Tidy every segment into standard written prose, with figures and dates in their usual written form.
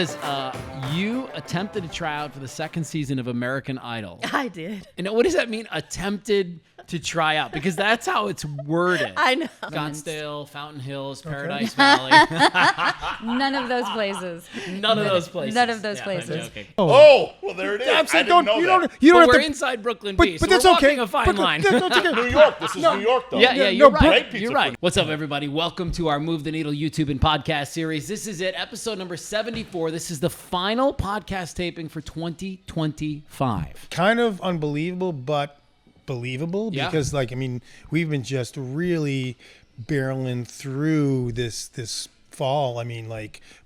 says, you attempted to try out for the second season of American Idol. I did. And what does that mean, attempted to try out? Because that's how it's worded. I know. Scottsdale, Fountain Hills, Paradise Valley. None of those places. None of those places. None of those Yeah, places. I'm joking. Oh, well, there it is. I'm saying, I didn't know that. you don't But have we're to. inside Brooklyn But Beach, but so that's we're okay. walking a fine line. That's okay. New York. This is New York, though. Yeah, you're right. Great pizza You're food. right. What's up, everybody? Welcome to our Move the Needle YouTube and podcast series. This is it, episode number 74. This is the final podcast taping for 2025. Kind of unbelievable, but believable Yeah. because, we've been just really barreling through this fall.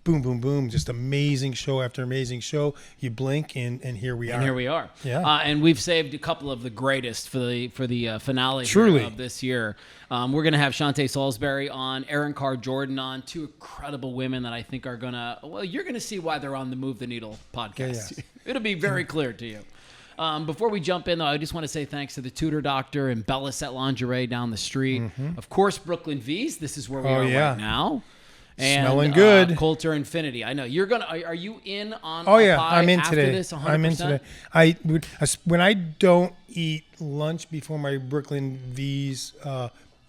Boom, boom, boom, just amazing show after amazing show. You blink and here we are. And here we are. Yeah. And we've saved a couple of the greatest for the finale Truly. of this year. We're going to have Shante Saulsberry on, Erin Carr Jordan on, two incredible women that I think are going to, you're going to see why they're on the Move the Needle podcast. Yeah. It'll be very clear to you. Before we jump in, though, I just want to say thanks to the Tudor Doctor and Bella Set Lingerie down the street. Of course, Brooklyn V's. This is where we are right now. And, Smelling good. Coulter Infinity. I know you're gonna. Are you in on? Oh yeah, pie I'm in after today. This 100%? I'm in today. When I don't eat lunch before my Brooklyn V's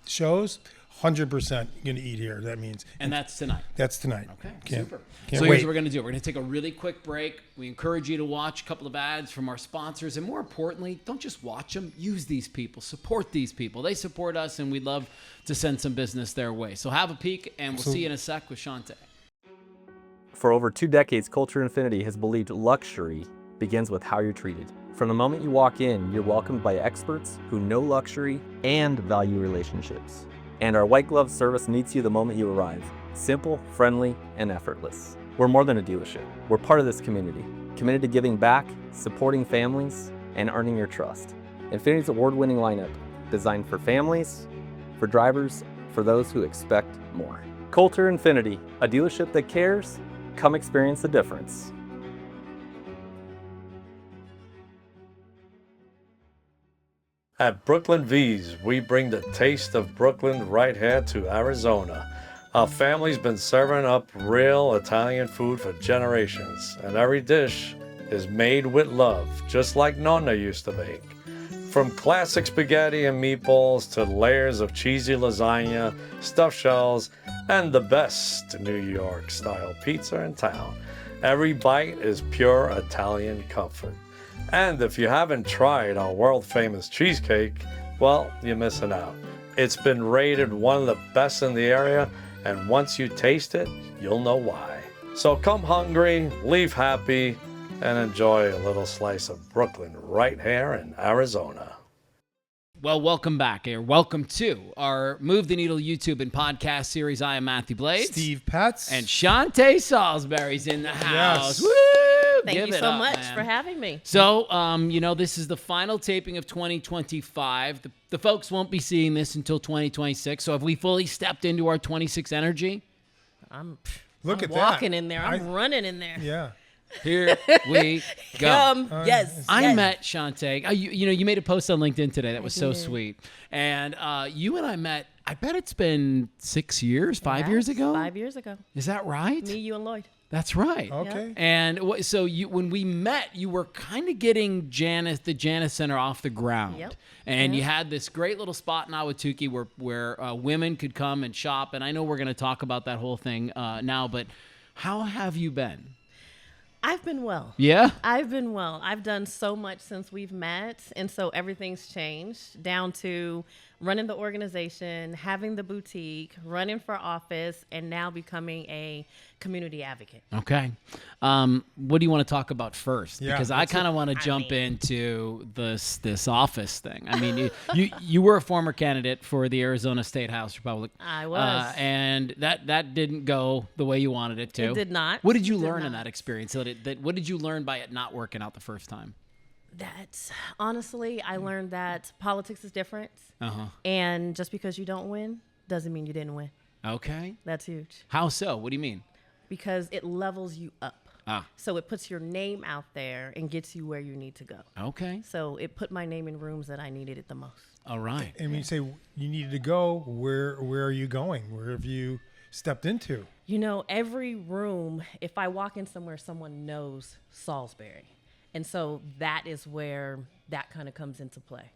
shows, 100% going to eat here. That means. And that's tonight. That's tonight. Okay, Can't super. wait. So here's what we're going to do. We're going to take a really quick break. We encourage you to watch a couple of ads from our sponsors. And more importantly, don't just watch them. Use these people. Support these people. They support us, and we'd love to send some business their way. So have a peek, and we'll see you in a sec with Shante. For over 2 decades, Culture Infinity has believed luxury begins with how you're treated. From the moment you walk in, you're welcomed by experts who know luxury and value relationships. And our white glove service meets you the moment you arrive. Simple, friendly, and effortless. We're more than a dealership. We're part of this community, committed to giving back, supporting families, and earning your trust. Infinity's award-winning lineup, designed for families, for drivers, for those who expect more. Coulter Infinity, a dealership that cares. Come experience the difference. At Brooklyn V's, we bring the taste of Brooklyn right here to Arizona. Our family's been serving up real Italian food for generations, and every dish is made with love, just like Nonna used to make. From classic spaghetti and meatballs to layers of cheesy lasagna, stuffed shells, and the best New York-style pizza in town, every bite is pure Italian comfort. And if you haven't tried our world-famous cheesecake, well, you're missing out. It's been rated one of the best in the area, and once you taste it, you'll know why. So come hungry, leave happy, and enjoy a little slice of Brooklyn right here in Arizona. Well, welcome back, or welcome to our Move the Needle YouTube and podcast series. I am Matthew Blades. Steve Patz. And Shante Saulsberry's in the house. Yes. Woo! Thank Give you it so up, much man. for having me. So, this is the final taping of 2025. The folks won't be seeing this until 2026. So have we fully stepped into our 26 energy? I'm Look at walking that. in there. I'm running in there. Yeah. Here we go. Yes. I yes. met Shante. You made a post on LinkedIn today that was so sweet. And you and I met, I bet it's been 6 years, 5 years ago? 5 years ago. Is that right? Me, you, and Lloyd. That's right. Okay. And so when we met, you were kind of getting the Janice Center off the ground. Yep. And you had this great little spot in Ahwatukee where women could come and shop. And I know we're going to talk about that whole thing now, but how have you been? I've been well. Yeah? I've been well. I've done so much since we've met, and so everything's changed down to running the organization, having the boutique, running for office, and now becoming a community advocate. Okay. What do you want to talk about first? Yeah, Because I kind of want to jump into this office thing. I mean, you were a former candidate for the Arizona State House Republic. I was. And that didn't go the way you wanted it to. It did not. What did you It did learn in not. that experience? What did you learn by it not working out the first time? That honestly, I learned that politics is different, Uh-huh. and just because you don't win doesn't mean you didn't win. Okay. That's huge How so? What do you mean? because it levels you up. Ah, So it puts your name out there and gets you where you need to go. okay. So it put my name in rooms that I needed it the most. All right. And when you say you needed to go, where are you going? Where have you stepped into? Every room, if I walk in somewhere, someone knows Saulsberry. And so that is where that kind of comes into play.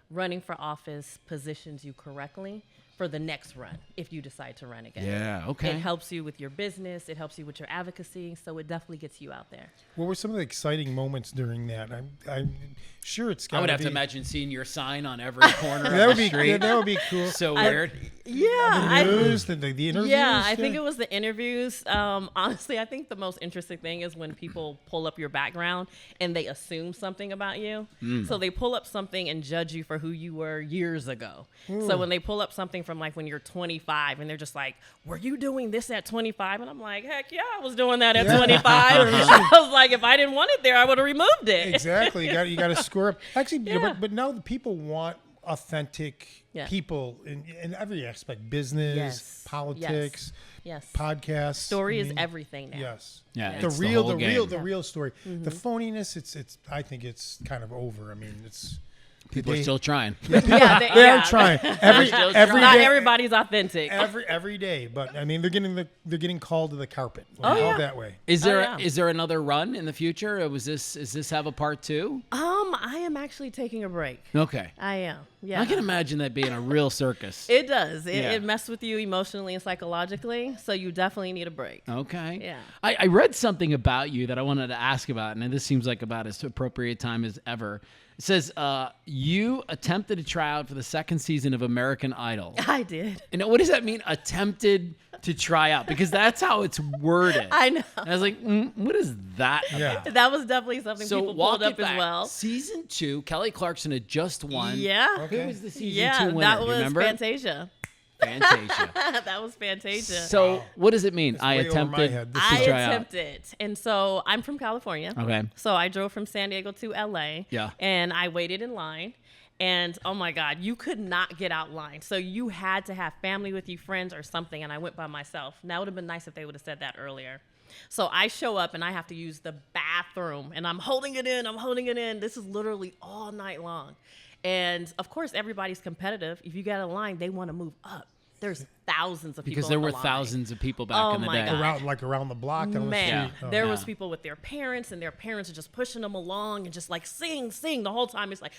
Running for office positions you correctly for the next run if you decide to run again. Yeah, okay. It helps you with your business. It helps you with your advocacy. So it definitely gets you out there. What were some of the exciting moments during that? I'm sure it's got I would have be. to imagine seeing your sign on every corner That of would the be street. that would be cool. So weird. Yeah. The news, the interviews. Yeah, I think it was the interviews. Honestly, I think the most interesting thing is when people pull up your background and they assume something about you. So they pull up something and judge you for who you were years ago. So when they pull up something from like when you're 25 and they're just like, were you doing this at 25? And I'm like, heck yeah, I was doing that at 25. I was like, if I didn't want it there, I would have removed it. Exactly. You got to score up. Actually, Yeah. but now the people want authentic Yeah. people in every aspect: business, Yes. politics, Yes. podcasts. Story is everything now. Yes. Yeah, The it's the real, whole the game. real story. The phoniness. It's. I think it's kind of over. I mean, it's. People are still trying. Yeah, They are trying every Still every Not day- everybody's authentic. every day, but I mean they're getting called to the carpet. yeah. That way. Is there yeah. is there another run in the future? Or is this have a part 2? I am actually taking a break. Okay. I am. Yeah. I can imagine that being a real circus. It does. Yeah. It messes with you emotionally and psychologically, so you definitely need a break. Okay. Yeah. I read something about you that I wanted to ask about, and this seems like about as appropriate time as ever. It says you attempted to try out for the 2nd season of American Idol. I did. And what does that mean? Attempted to try out, because that's how it's worded. I know. And I was like, what is that? Yeah. That was definitely something So people walk pulled up it back. as well. Season 2, Kelly Clarkson had just won. Yeah. Who was the season 2 Yeah, winner? that Do you was remember? Fantasia. Fantasia. That was Fantasia. So what does it mean? I way over my attempted head. to I try out. attempted. And so I'm from California. Okay. So I drove from San Diego to LA. Yeah. And I waited in line. And oh my God, you could not get out line. So you had to have family with you, friends or something. And I went by myself. Now it would have been nice if they would have said that earlier. So I show up and I have to use the bathroom and I'm holding it in. This is literally all night long. And of course, everybody's competitive. If you get a line, they want to move up. There's thousands of people Because there in were the line. thousands of people back Oh in the my day. God. around the block on the Man, street. Oh. there Yeah. was people with their parents, and their parents are just pushing them along and just like sing the whole time. It's like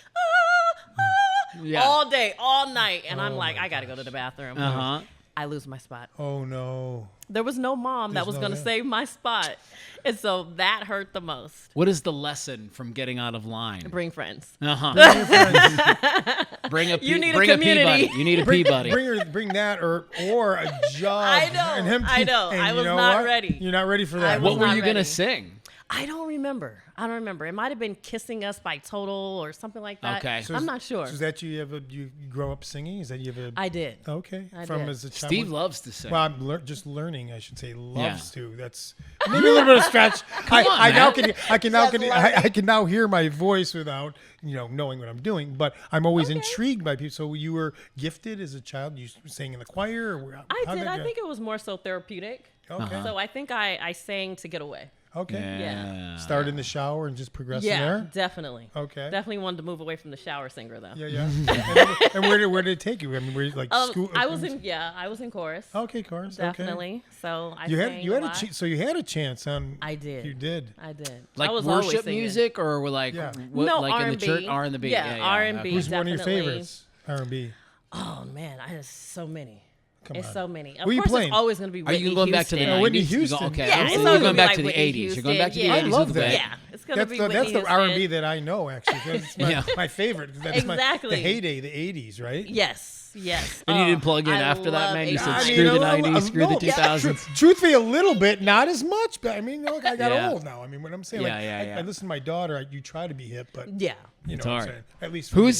Yeah. all day, all night, and I'm like, I gotta go to the bathroom. Uh-huh. I lose my spot. Oh no. There was no mom that There's was no gonna there. save my spot, and so that hurt the most. What is the lesson from getting out of line? Bring friends. Uh-huh. Bring a You need a bring community. Peabody. You need a Peabody. Bring that or a job. I know, And him, I know. and I you was know not what? ready. You're not ready for I that. was What were not you gonna ready. sing? I don't remember. It might have been "Kissing Us" by Total or something like that. Okay. So I'm is- not sure. So is that you grow up singing? Is that you ever? I did. Okay. I From did. as a child. Steve loves to sing. Well, I'm just learning. I should say loves Yeah. to. That's maybe a little bit of stretch. I now man. I can now hear my voice without knowing what I'm doing. But I'm always intrigued by people. So you were gifted as a child. You sang in the choir. Or I how'd did. that I go? think it was more so therapeutic. Okay. So I think I sang to get away. Okay. Yeah. Start in the shower and just progress Yeah, there. definitely. Okay. Definitely wanted to move away from the shower singer though. Yeah. and where did it take you? I mean, were you like school? I was in chorus. Okay, chorus. Definitely. So I You sang had a lot. so you had a chance on. I did. You did. I did. Like I was always worship singing. music, or were like Yeah. what, No, like in the R&B. church R&B? Yeah, R&B. okay. Who's one of your Definitely. favorites? R&B. Oh man, I have so many. Come It's on. so many. Of Who you course, playing? it's always going to be Are Whitney you going back to the Houston. 90s? Whitney You go- Houston. okay, Yeah, I'm it's saying always you're going gonna back be to like the Whitney 80s. You're going back to the Houston. 80s. I love with the that. band. Yeah, it's going to be Whitney That's the Houston. R&B that I know. Actually, that's my, Yeah. my favorite. That's the Exactly. heyday, the '80s, right? Yes. And you didn't Oh, plug in I after that, love man? You said 80s. screw the 90s, screw the 2000s. Truthfully, a little bit, not as much. But I mean, look, I got Yeah. old now. I mean, what I'm saying, Yeah. I listen to my daughter. You try to be hip, but Yeah. you know It's what I'm hard. saying. At least for me.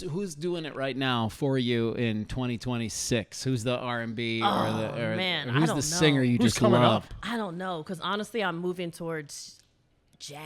Who's doing it right now for you in 2026? Who's the R&B or man, or I who's don't the singer know. you Who's just coming love? up? I don't know, because honestly, I'm moving towards jazz.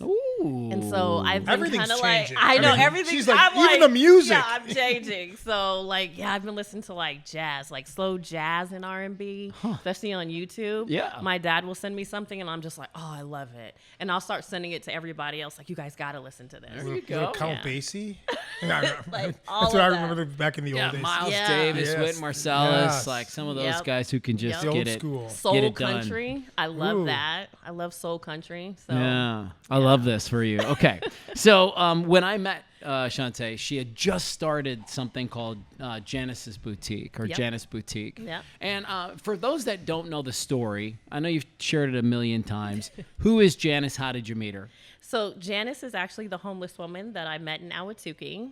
Ooh. And so I've been Everything's kind of like, changing. I know mean, everything. she's like, I'm even the music. Yeah, I'm changing. So like, yeah, I've been listening to like jazz, like slow jazz and R&B, especially on YouTube. Yeah. My dad will send me something and I'm just like, oh, I love it. And I'll start sending it to everybody else. Like, you guys got to listen to this. There you Little go. Count Yeah. Basie. Like, all That's what of I that. remember back in the Yeah, old days. Miles Yeah. Davis, Yes. Wynton Marsalis, Yes. like some of those Yep. guys who can just Yep. get Old it. school. Get Soul it done. country. I love Ooh. that. I love soul country. So Yeah, I love this for you. Okay, so when I met Shante, she had just started something called Janice's Boutique or Yep. Janice Boutique. Yep. And for those that don't know the story, I know you've shared it a million times. Who is Janice? How did you meet her? So Janice is actually the homeless woman that I met in Ahwatukee.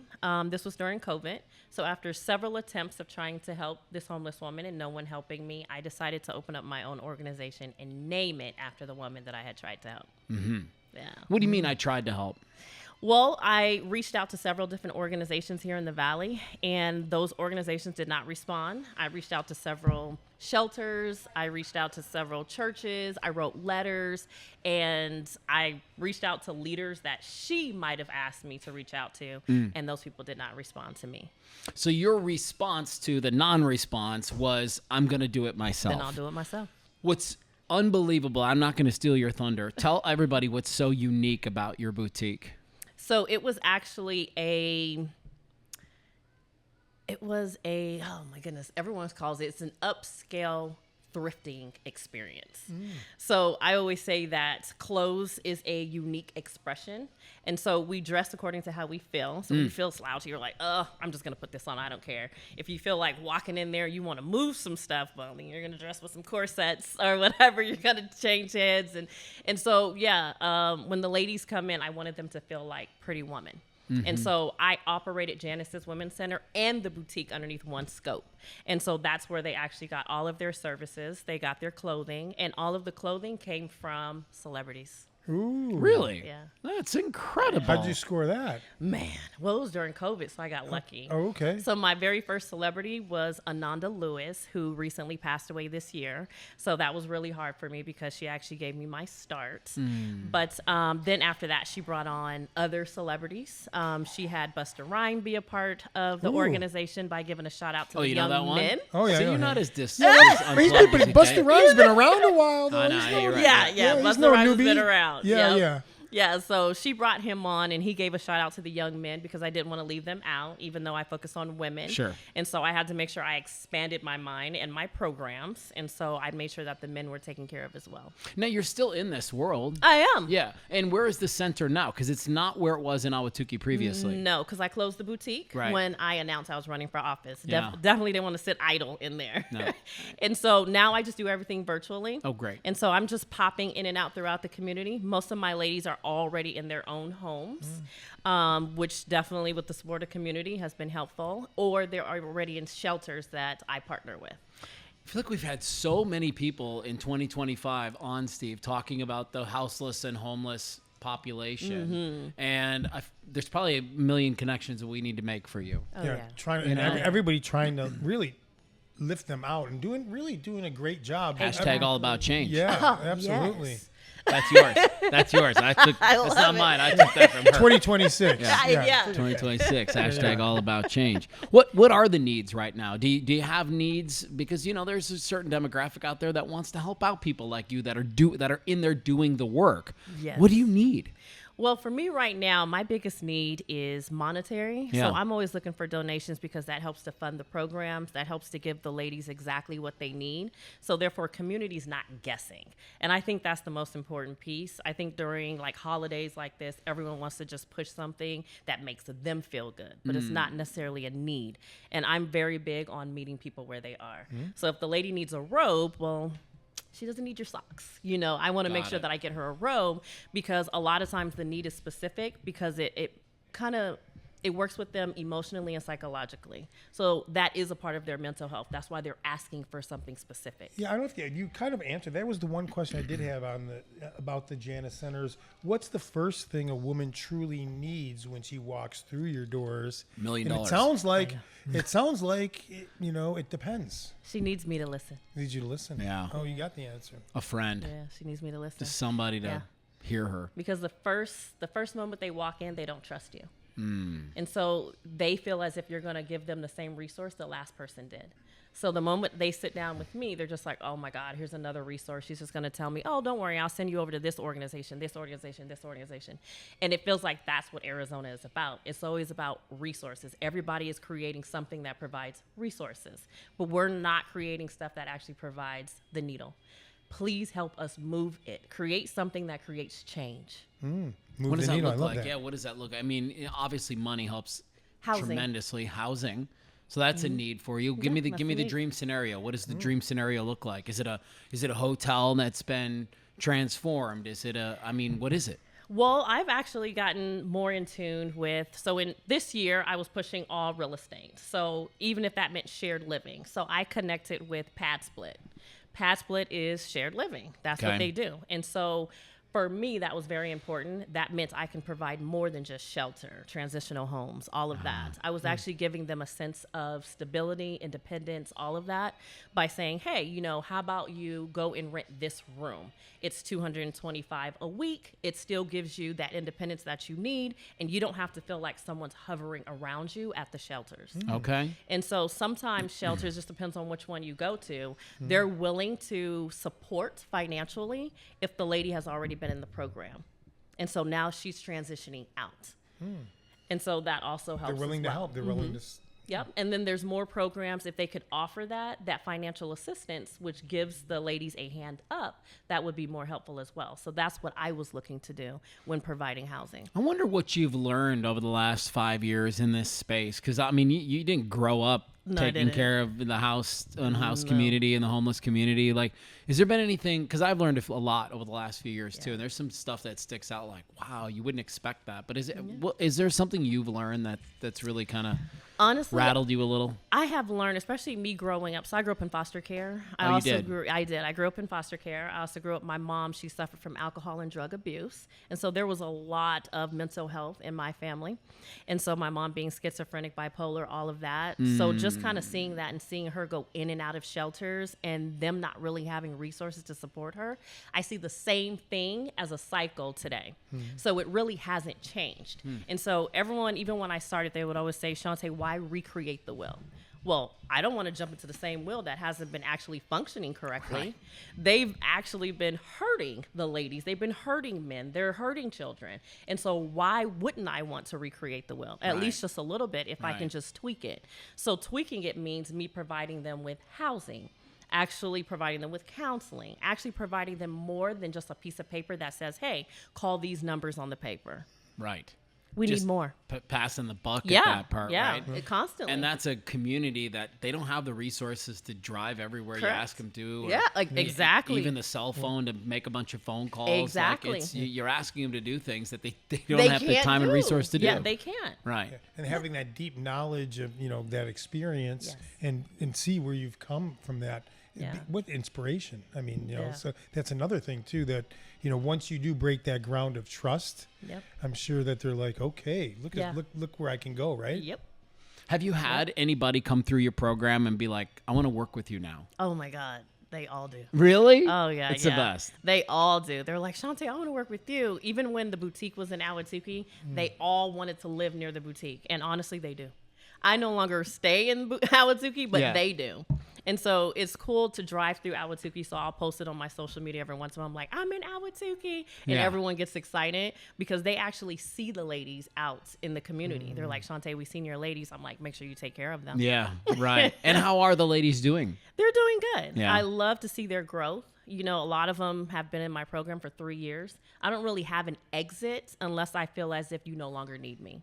This was during COVID. So after several attempts of trying to help this homeless woman and no one helping me, I decided to open up my own organization and name it after the woman that I had tried to help. Mm-hmm. Yeah. What do you mean I tried to help? Well, I reached out to several different organizations here in the Valley, and those organizations did not respond. I reached out to several shelters. I reached out to several churches. I wrote letters, and I reached out to leaders that she might have asked me to reach out to, and those people did not respond to me. So your response to the non-response was, I'm going to do it myself. Then I'll do it myself. What's unbelievable, I'm not going to steal your thunder. Tell everybody what's so unique about your boutique. So it was actually oh my goodness, everyone calls it, it's an upscale thrifting experience. So I always say that clothes is a unique expression. And so we dress according to how we feel. So if you feel slouchy, you're like, oh, I'm just going to put this on. I don't care. If you feel like walking in there, you want to move some stuff, well, then you're going to dress with some corsets or whatever. You're going to change heads. And so, yeah, when the ladies come in, I wanted them to feel like Pretty Woman. And so I operated Janice's Women's Center and the boutique underneath one scope. And so that's where they actually got all of their services. They got their clothing, and all of the clothing came from celebrities. Ooh. Really? Yeah. That's incredible. How'd you score that? Man, well, it was during COVID, so I got lucky. Oh, okay. So my very first celebrity was Ananda Lewis, who recently passed away this year. So that was really hard for me because she actually gave me my start. But then after that, she brought on other celebrities. She had Busta Rhymes be a part of the Ooh. organization by giving a shout out to the you know young that one? men. Oh, yeah. So yeah, you're yeah. not as dis. But he's been, but Busta Rhymes been around a while, though. I know, He's no- you're right. Yeah, Yeah, he's Busta no Rhymes has newbie. been around. Yeah, Yep. yeah. Yeah, so she brought him on, and he gave a shout out to the young men because I didn't want to leave them out, even though I focus on women. Sure. And so I had to make sure I expanded my mind and my programs, and so I made sure that the men were taken care of as well. Now you're still in this world. I am. Yeah. And where is the center now? Because it's not where it was in Ahwatukee previously. No, because I closed the boutique Right. when I announced I was running for office. Yeah. Definitely didn't want to sit idle in there. No. And so now I just do everything virtually. Oh, great. And so I'm just popping in and out throughout the community. Most of my ladies are already in their own homes, which definitely with the support of community has been helpful, or they're already in shelters that I partner with. I feel like we've had so many people in 2025 on, Steve, talking about the houseless and homeless population. And there's probably a million connections that we need to make for you. Oh, Yeah, yeah. trying and everybody trying to really lift them out and doing a great job. Hashtag all about change. Yeah, absolutely. Yes. That's yours. That's yours. That's love not it. mine. I took that from her. 2026. Yeah. 2026 hashtag all about change. What are the needs right now? Do you have needs? Because there's a certain demographic out there that wants to help out people like you that are in there doing the work. Yes. What do you need? Well, for me right now, my biggest need is monetary. Yeah. So I'm always looking for donations because that helps to fund the programs. That helps to give the ladies exactly what they need. So therefore, community's not guessing. And I think that's the most important piece. I think during like holidays like this, everyone wants to just push something that makes them feel good, but it's not necessarily a need. And I'm very big on meeting people where they are. So if the lady needs a robe, well, she doesn't need your socks. I want to make sure that I get her a robe because a lot of times the need is specific because it works with them emotionally and psychologically. So that is a part of their mental health. That's why they're asking for something specific. Yeah, I don't know if you kind of answered. That was the one question I did have about the Janice Centers. What's the first thing a woman truly needs when she walks through your doors? $1 million. And it sounds like it depends. She needs me to listen. Need you to listen. Yeah. Oh, you got the answer. A friend. Yeah, she needs me to listen. Just somebody to Hear her. Because the first moment they walk in, they don't trust you. And so they feel as if you're going to give them the same resource the last person did. So the moment they sit down with me, they're just like, oh my God, here's another resource. She's just going to tell me, oh, don't worry, I'll send you over to this organization, this organization, this organization. And it feels like that's what Arizona is about. It's always about resources. Everybody is creating something that provides resources, but we're not creating stuff that actually provides the needle. Please help us move it. Create something that creates change. Move What does the that needle. look I love like? that. Yeah, what does that look like? I mean, obviously money helps Housing. tremendously. Housing. So that's a need for you. Give me the need. dream scenario. What does the dream scenario look like? Is it a hotel that's been transformed? Is it what is it? Well, I've actually gotten more in tune with, so in this year, I was pushing all real estate. So even if that meant shared living. So I connected with Pad Split. Pad Split is shared living. That's Okay. what they do. And so for me, that was very important. That meant I can provide more than just shelter, transitional homes, all of that. I was actually giving them a sense of stability, independence, all of that by saying, hey, how about you go and rent this room? It's $225 a week. It still gives you that independence that you need, and you don't have to feel like someone's hovering around you at the shelters. Okay. And so sometimes shelters, just depends on which one you go to, they're willing to support financially if the lady has already been in the program. And so now she's transitioning out. And so that also helps. They're willing as to well. help. They're willing to. Yep. And then there's more programs. If they could offer that financial assistance, which gives the ladies a hand up, that would be more helpful as well. So that's what I was looking to do when providing housing. I wonder what you've learned over the last 5 years in this space. Because, I mean, you didn't grow up No, I taking didn't. care of the unhoused community and the homeless community. Like, has there been anything? Because I've learned a lot over the last few years, too. And there's some stuff that sticks out like, wow, you wouldn't expect that. But is there something you've learned that's really kind of Honestly, rattled you a little? I have learned, especially me growing up. So I grew up in foster care. You did? I did. I grew up in foster care. I also grew up, my mom, she suffered from alcohol and drug abuse. And so there was a lot of mental health in my family. And so my mom being schizophrenic, bipolar, all of that. So just kind of seeing that and seeing her go in and out of shelters and them not really having resources to support her, I see the same thing as a cycle today. So it really hasn't changed. And so everyone, even when I started, they would always say, Shante, why recreate the will? Well, I don't want to jump into the same will that hasn't been actually functioning correctly. Right. They've actually been hurting the ladies. They've been hurting men. They're hurting children. And so why wouldn't I want to recreate the will? At least just a little bit if I can just tweak it. So tweaking it means me providing them with housing, actually providing them with counseling, actually providing them more than just a piece of paper that says, hey, call these numbers on the paper. Right. We Just need more. Passing the buck at that part, right? Yeah, constantly. And that's a community that they don't have the resources to drive everywhere you ask them to. Yeah, exactly. Even the cell phone to make a bunch of phone calls. Exactly. Like you're asking them to do things that they don't have the time and resource to do. Yeah, they can't. Right. And having that deep knowledge of that experience and see where you've come from that. Yeah. What inspiration. I mean, Yeah. so that's another thing too, that, once you do break that ground of trust, I'm sure that they're like, okay, look where I can go, right? Yep. Have you had anybody come through your program and be like, I want to work with you now? Oh my God. They all do. Really? Oh yeah. It's the best. They all do. They're like, Shante, I want to work with you. Even when the boutique was in Awatuki, they all wanted to live near the boutique. And honestly, they do. I no longer stay in Awatuki, but they do. And so it's cool to drive through Awatuki. So I'll post it on my social media every once in a while. I'm like, I'm in Awatuki. And everyone gets excited because they actually see the ladies out in the community. They're like, Shante, we've seen your ladies. I'm like, make sure you take care of them. Yeah, right. And how are the ladies doing? They're doing good. Yeah. I love to see their growth. A lot of them have been in my program for 3 years. I don't really have an exit unless I feel as if you no longer need me.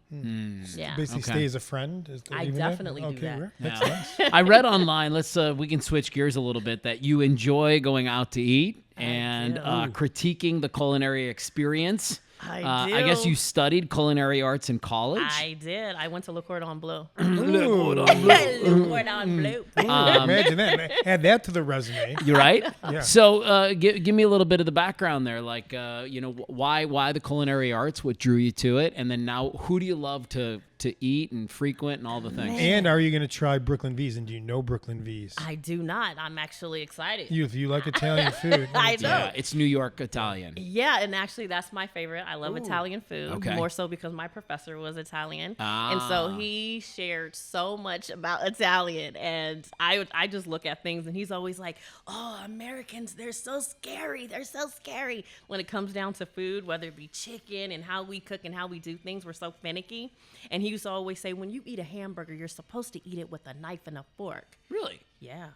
Yeah. Basically stay as a friend. I definitely do that. Right. That's Yeah. nice. I read online, we can switch gears a little bit, that you enjoy going out to eat and critiquing the culinary experience. I do. I guess you studied culinary arts in college. I did. I went to Le Cordon Bleu. Ooh. Le Cordon Bleu. Imagine that. Add that to the resume. You're right. Yeah. So give me a little bit of the background there. Like, why the culinary arts? What drew you to it? And then now, who do you love to to eat and frequent and all the things. And are you going to try Brooklyn V's? And do you know Brooklyn V's? I do not. I'm actually excited. If you like Italian food. I know. Yeah, it's New York Italian. Yeah, and actually that's my favorite. I love Italian food, Okay. more so because my professor was Italian. Ah. And so he shared so much about Italian, and I just look at things and he's always like, "Oh, Americans, they're so scary. They're so scary when it comes down to food, whether it be chicken and how we cook and how we do things. We're so finicky." And he used to always say, "When you eat a hamburger, you're supposed to eat it with a knife and a fork." Really? Yeah.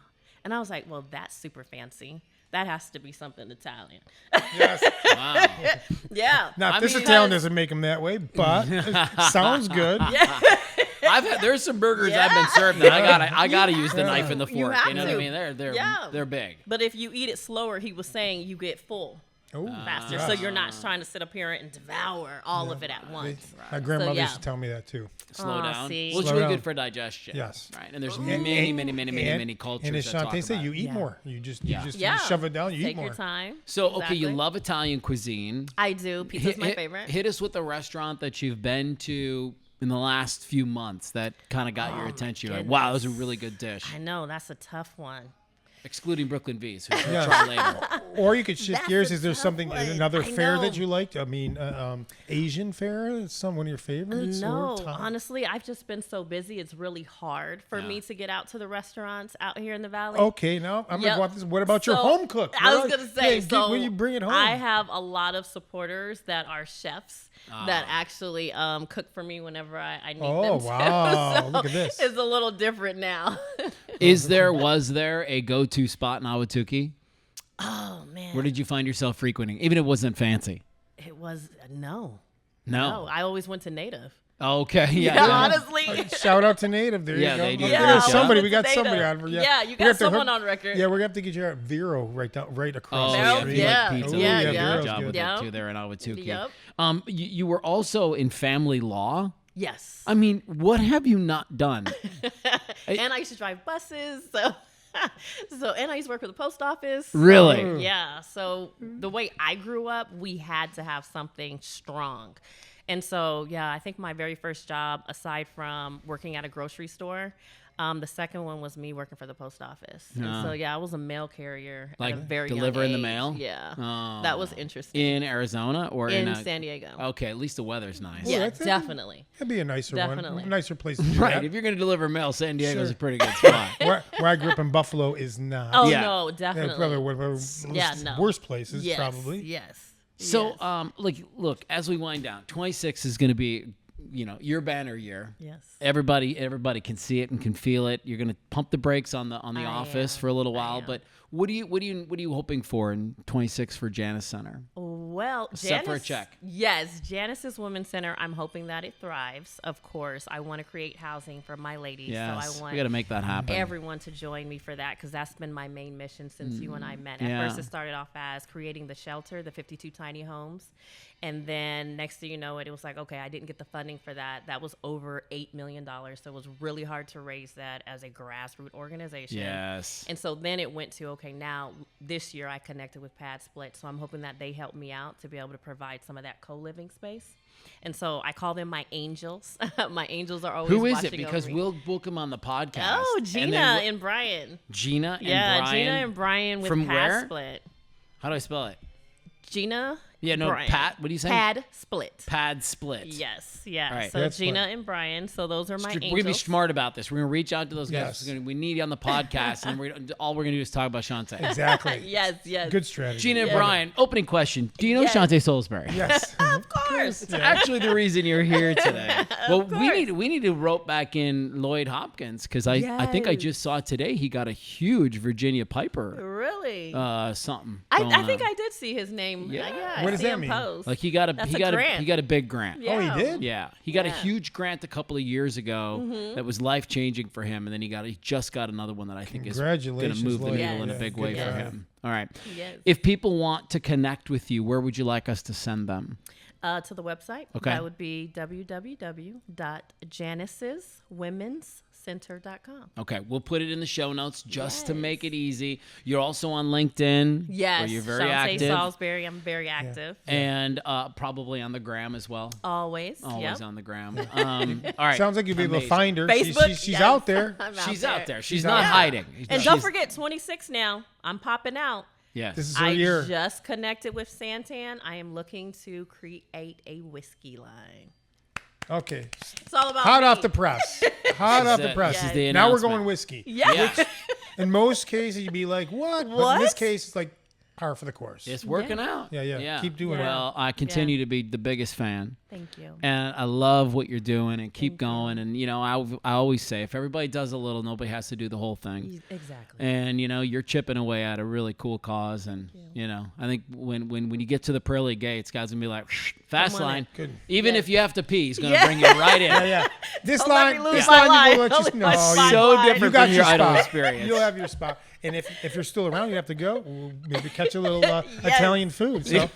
And I was like, "Well, that's super fancy. That has to be something Italian." Yes. Wow. Yeah. Now, I this mean, Italian doesn't make them that way, but it sounds good. There's some burgers I've been served that I gotta use the knife and the You fork. have You know what I to. mean? They're big. But if you eat it slower, he was saying you get full Oh, faster. So you're not trying to sit up here and devour all of it at once. My grandmother So, yeah. used to tell me that too. Slow down. see. Well, it's Slow really down. good for digestion. Yes. Right. And there's And- many cultures And as that talk Shante said, about you it. eat Yeah. more. You just Yeah. Yeah. shove it down. You Take eat more. your time. So, okay, Exactly. you love Italian cuisine. I do. Pizza's my favorite. Hit us with a restaurant that you've been to in the last few months that kind of got your my attention. You're like, wow, that was a goodness. really good dish. I know. That's a tough one. Excluding Brooklyn V's, which we'll Yeah. try later. Or you could shift That's gears. a Is there tough something, one. another I fare know. that you liked? I mean, Asian fare? Is one of your favorites? No, or Thai? honestly, I've just been so busy. It's really hard for me to get out to the restaurants out here in the valley. Okay, now I'm Yep. going to go off this. What about your So, home cook? I was What- gonna say, yeah, so when you bring it home. I have a lot of supporters that are chefs that actually cook for me whenever I need Oh, them to. wow. So Look at this. It's a little different now. Was there a go-to spot in Awatuki? Oh man, Where did you find yourself frequenting? Even if it wasn't fancy. it was no. No. I always went to Native. Okay. Yeah, Yeah. honestly. Shout out to Native. There Yeah, you go. they do a Yeah, great job. somebody. We Welcome got to somebody Native. on. Yeah, you We got have to someone hook- on record. Yeah, we're gonna have to get you at Vero right Oh, across the yeah. Vero, street. If you yeah. like pizza, Yeah, they do a yeah. good job with Yeah. it too there in Awatuki. Yep. You were also in family law. Yes. I mean, what have you not done? And I used to drive buses, so and I used to work for the post office. Really? Yeah. So the way I grew up, we had to have something strong. And so, yeah, I think my very first job, aside from working at a grocery store, the second one was me working for the post office. And Ah. so, yeah, I was a mail carrier Like at a very delivering the young age. mail? Yeah. Oh. That was interesting. In Arizona or In a- San Diego. Okay, at least the weather's nice. Yeah, that's- definitely. That'd be a nicer Definitely. one. Nicer place to do Right. that. If you're going to deliver mail, San Diego's Sure. a pretty good spot. Where I grew up in Buffalo is not. Oh, Yeah. no, Yeah, definitely. probably one of the Yeah, no. worst places, Yes, probably. Yes. So, yes. look, as we wind down, 26 is going to be, your banner year. Yes. Everybody can see it and can feel it. You're going to pump the brakes on the I office am. for a little I while, am. but what are you hoping for in 26 for Janice Center? Well, Except for a check. Yes, Janice's Women's Center. I'm hoping that it thrives. Of course, I want to create housing for my ladies. Yes, So I want we got to make that happen. everyone to join me for that because that's been my main mission since you and I met. At Yeah. first, it started off as creating the shelter, the 52 tiny homes. And then next thing you know it was like, okay, I didn't get the funding for that. That was over $8 million. So it was really hard to raise that as a grassroots organization. Yes. And so then it went to, okay, now this year I connected with Pad Split. So I'm hoping that they help me out to be able to provide some of that co-living space. And so I call them my angels. My angels are always Who is watching it? Because over me. we'll book them on the podcast. Oh, And Gina then and Brian. Gina and Yeah, Brian. Gina and Brian with From Pad where? Split. How do I spell it? Gina. Yeah, no, Brian. Pat. What do you say? Pad Split. Pad Split. Yes, yeah. All right. So That's Gina fun. and Brian. So those are my We're angels. going to be smart about this. We're going to reach out to those guys. Yes. We need you on the podcast, and all we're going to do is talk about Shante. Exactly. Yes, yes. Good strategy. Gina and Brian, opening question. Do you know Yes. Shante Saulsberry? Yes. Of course. It's actually the reason you're here today. Well, we course. need to rope back in Lloyd Hopkins because I think I Yes. just saw today he got a huge Virginia Piper Really? something. I going think on. I did see his name. Yeah. I What does see that him mean? post. Like he got That's a a grant. big grant. Oh, he did? Yeah, he got a Yeah. huge grant a couple of years ago that was life changing for him, and then he just got another one that I think is going to Congratulations, move the Lloyd. needle in a Yes. big Good way job. for him. All right. Yes. If people want to connect with you, where would you like us to send them? To the website. Okay. That would be www.janiceswomenscenter.com. center.com. Okay, we'll put it in the show notes just to make it easy. You're also on LinkedIn. Yes, where you're very Shante active. Saulsberry. I'm very active. And probably on the gram as well. Always. Always Yep. on the gram. All right. Sounds like you'll be able to Amazing. find her. Facebook, She's yes. out there. I'm She's there. out there. She's not hiding. And don't forget, 26 now. I'm popping out. Yes. This is her I year. just connected with Santan. I am looking to create a whiskey line. Okay. It's all about Hot me. off the press. Hot off the press. This is the Now we're announcement. going whiskey. Yeah. Yeah. In most cases, you'd be like, what? But in this case, it's like par for the course. It's working out. Yeah. Keep doing it. Well, I continue to be the biggest fan. Thank you. And I love what you're doing and keep going. And, I always say if everybody does a little, nobody has to do the whole thing. Exactly. And, you're chipping away at a really cool cause. And, I think when you get to the pearly gates, guys going to be like, fast line. Good. Even if you have to pee, he's going to bring you right in. Yeah. This Don't let line, me lose this my line, you will line. let you Only my spot. So Line. different You got from your your idol spot. experience. You'll have your spot. And if you're still around, you have to go. We'll maybe catch a little Italian food. So,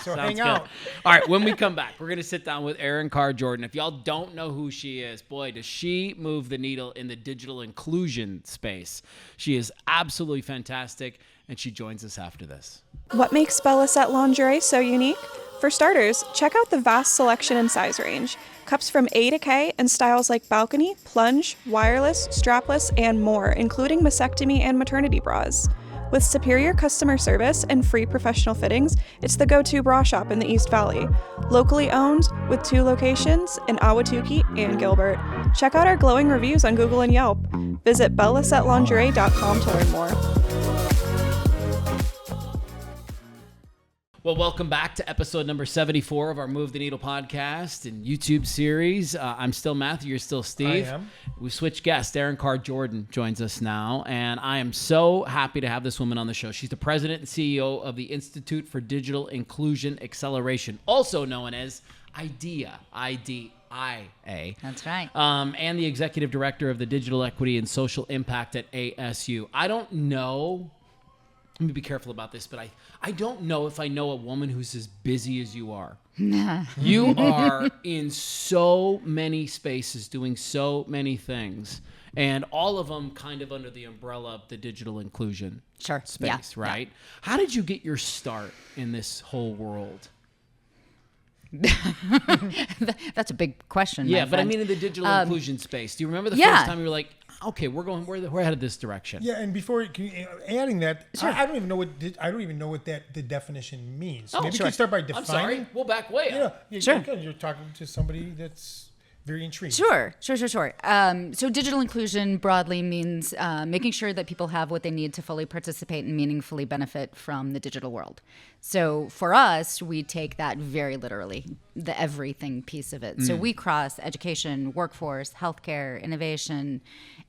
so hang Sounds out. good. All right, when we come back, we're going to sit down with Erin Carr Jordan. If y'all don't know who she is, boy, does she move the needle in the digital inclusion space. She is absolutely fantastic, and she joins us after this. What makes Bella Set lingerie so unique? For starters, check out the vast selection and size range. Cups from A to K in styles like balcony, plunge, wireless, strapless, and more, including mastectomy and maternity bras. With superior customer service and free professional fittings, it's the go-to bra shop in the East Valley. Locally owned, with 2 locations in Ahwatukee and Gilbert. Check out our glowing reviews on Google and Yelp. Visit bellasetlingerie.com to learn more. Well, welcome back to episode number 74 of our Move the Needle podcast and YouTube series. I'm still Matthew. You're still Steve. I am. We switched guests. Erin Carr Jordan joins us now, and I am so happy to have this woman on the show. She's the president and CEO of the Institute for Digital Inclusion Acceleration, also known as IDEA, IDIA. That's right. And the executive director of the Digital Equity and Social Impact at ASU. I don't know. Let me be careful about this, but I don't know if I know a woman who's as busy as you are. You are in so many spaces doing so many things, and all of them kind of under the umbrella of the digital inclusion space, right? Yeah. How did you get your start in this whole world? That's a big question. Yeah, my but I friend. mean in the digital inclusion space. Do you remember the first time you were like, okay, we're headed this direction? Yeah, and before adding that, I don't even know what the definition means. So maybe you can start by defining. I'm sorry, we'll back way up. You're talking to somebody that's very intrigued. Sure. So digital inclusion broadly means making sure that people have what they need to fully participate and meaningfully benefit from the digital world. So for us, we take that very literally, the everything piece of it. So we cross education, workforce, healthcare, innovation,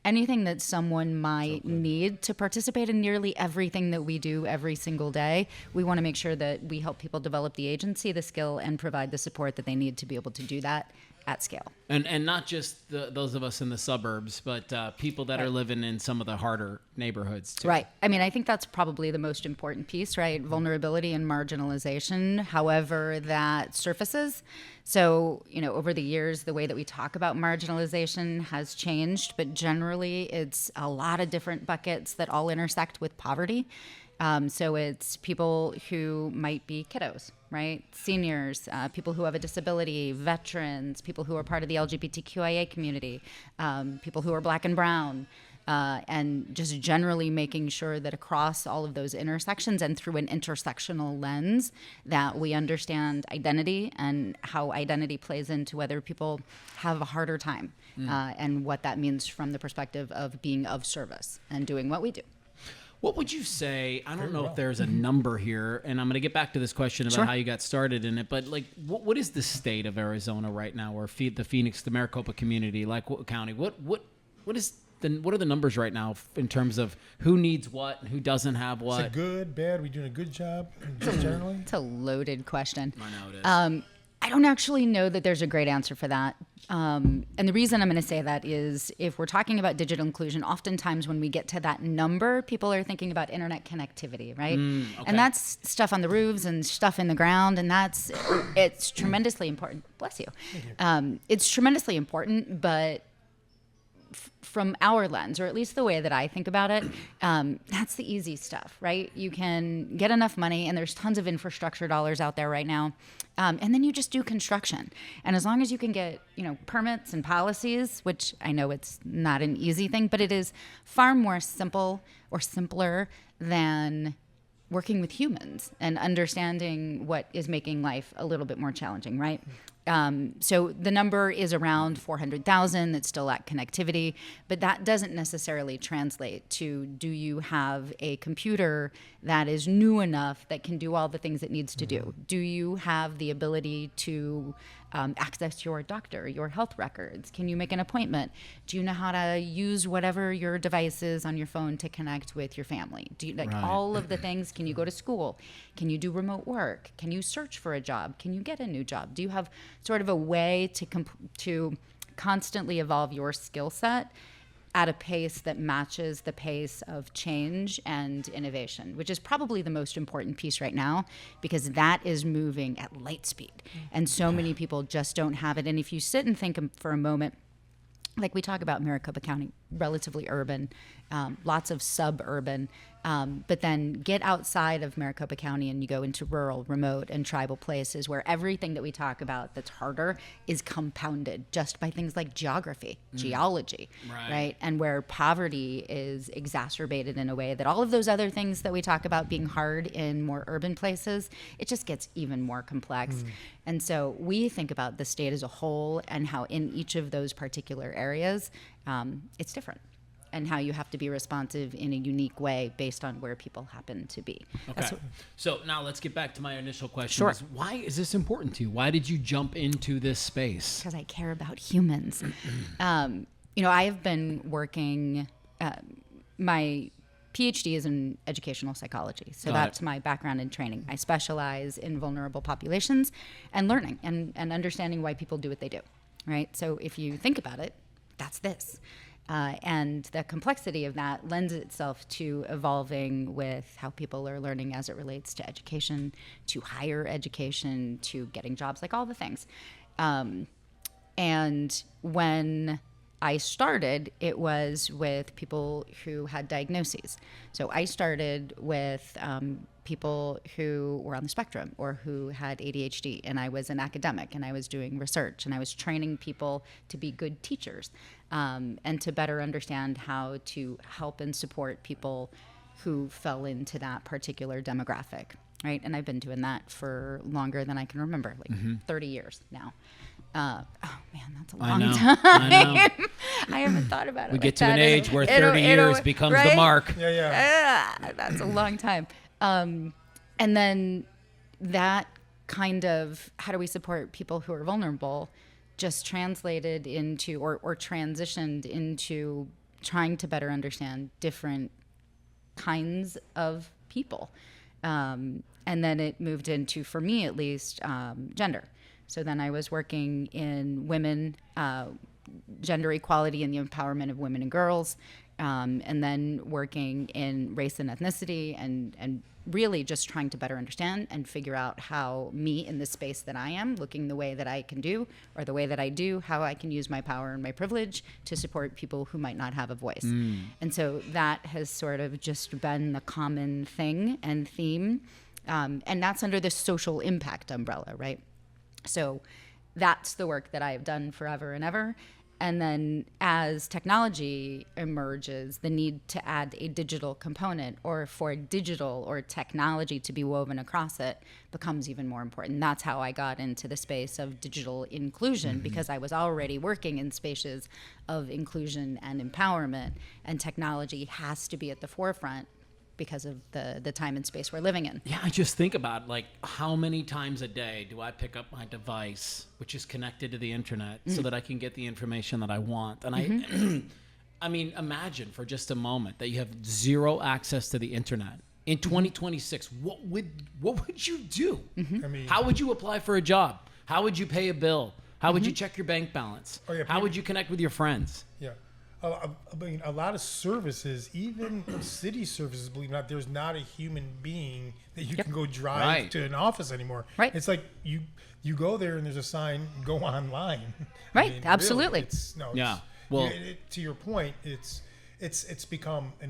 anything that someone might need to participate in nearly everything that we do every single day. We want to make sure that we help people develop the agency, the skill, and provide the support that they need to be able to do that at scale. And not just those of us in the suburbs, but people that are living in some of the harder neighborhoods too. Right. I mean, I think that's probably the most important piece, right? Vulnerability and marginalization, however that surfaces. So, over the years, the way that we talk about marginalization has changed, but generally it's a lot of different buckets that all intersect with poverty. So it's people who might be kiddos, right? Seniors, people who have a disability, veterans, people who are part of the LGBTQIA community, people who are Black and brown, and just generally making sure that across all of those intersections and through an intersectional lens that we understand identity and how identity plays into whether people have a harder time and what that means from the perspective of being of service and doing what we do. What would you say? I don't know if there's a number here, and I'm going to get back to this question about how you got started in it. But what is the state of Arizona right now, or the Phoenix, the Maricopa community, like what county? What are the numbers right now in terms of who needs what and who doesn't have what? Is it good, bad? Are we doing a good job just generally? It's a loaded question. I know it is. I don't actually know that there's a great answer for that. And the reason I'm going to say that is if we're talking about digital inclusion, oftentimes when we get to that number, people are thinking about internet connectivity, right? Okay. And that's stuff on the roofs and stuff in the ground, and it's tremendously important. Bless you. It's tremendously important, but from our lens, or at least the way that I think about it, that's the easy stuff, right? You can get enough money, and there's tons of infrastructure dollars out there right now. And then you just do construction. And as long as you can get, permits and policies, which I know it's not an easy thing, but it is far more simple or simpler than working with humans and understanding what is making life a little bit more challenging, right? So the number is around 400,000 that's still lack connectivity, but that doesn't necessarily translate to, do you have a computer that is new enough that can do all the things it needs to do? Do you have the ability to access your doctor, your health records? Can you make an appointment? Do you know how to use whatever your device is on your phone to connect with your family? Do you all of the things? Can you go to school? Can you do remote work? Can you search for a job? Can you get a new job? Do you have sort of a way to constantly evolve your skill set at a pace that matches the pace of change and innovation, which is probably the most important piece right now, because that is moving at light speed. And so many people just don't have it. And if you sit and think for a moment, like we talk about Maricopa County, relatively urban, lots of suburban, but then get outside of Maricopa County and you go into rural, remote, and tribal places where everything that we talk about that's harder is compounded just by things like geography, geology, right? And where poverty is exacerbated in a way that all of those other things that we talk about being hard in more urban places, it just gets even more complex. And so we think about the state as a whole and how in each of those particular areas, it's different, and how you have to be responsive in a unique way based on where people happen to be. Okay. So now let's get back to my initial question. Sure. Why is this important to you? Why did you jump into this space? Because I care about humans. I have been working, my PhD is in educational psychology. So that's my background and training. I specialize in vulnerable populations and learning and understanding why people do what they do, right? So if you think about it, that's this. And the complexity of that lends itself to evolving with how people are learning as it relates to education, to higher education, to getting jobs, like all the things. And when I started, it was with people who had diagnoses. So I started with people who were on the spectrum or who had ADHD, and I was an academic and I was doing research and I was training people to be good teachers and to better understand how to help and support people who fell into that particular demographic, right? And I've been doing that for longer than I can remember, like 30 years now. Oh man, that's a long time. I know. I haven't thought about it. We get to an age where 30 years becomes right? the mark. That's a long time. And then that kind of, how do we support people who are vulnerable, just translated into or transitioned into trying to better understand different kinds of people. And then it moved into, for me at least, gender. So then I was working in women, gender equality and the empowerment of women and girls, and then working in race and ethnicity, and really just trying to better understand and figure out how me in the space that I am, looking the way that I can do, or the way that I do, how I can use my power and my privilege to support people who might not have a voice. And so that has sort of just been the common thing and theme, and that's under the social impact umbrella, right? So that's the work that I have done forever and ever. And then as technology emerges, the need to add a digital component or for digital or technology to be woven across it becomes even more important. That's how I got into the space of digital inclusion, because I was already working in spaces of inclusion and empowerment, and technology has to be at the forefront because of the time and space we're living in. Yeah, I just think about like how many times a day do I pick up my device, which is connected to the internet, so that I can get the information that I want. And I mean, imagine for just a moment that you have zero access to the internet. In 2026, what would you do? I mean, how would you apply for a job? How would you pay a bill? How would you check your bank balance? How would you connect with your friends? Yeah. I mean, a lot of services, even city services, believe it or not, there's not a human being that you can go drive to an office anymore. Right. It's like you go there and there's a sign, go online. Right. I mean, Absolutely. Really, Well, to your point, it's become a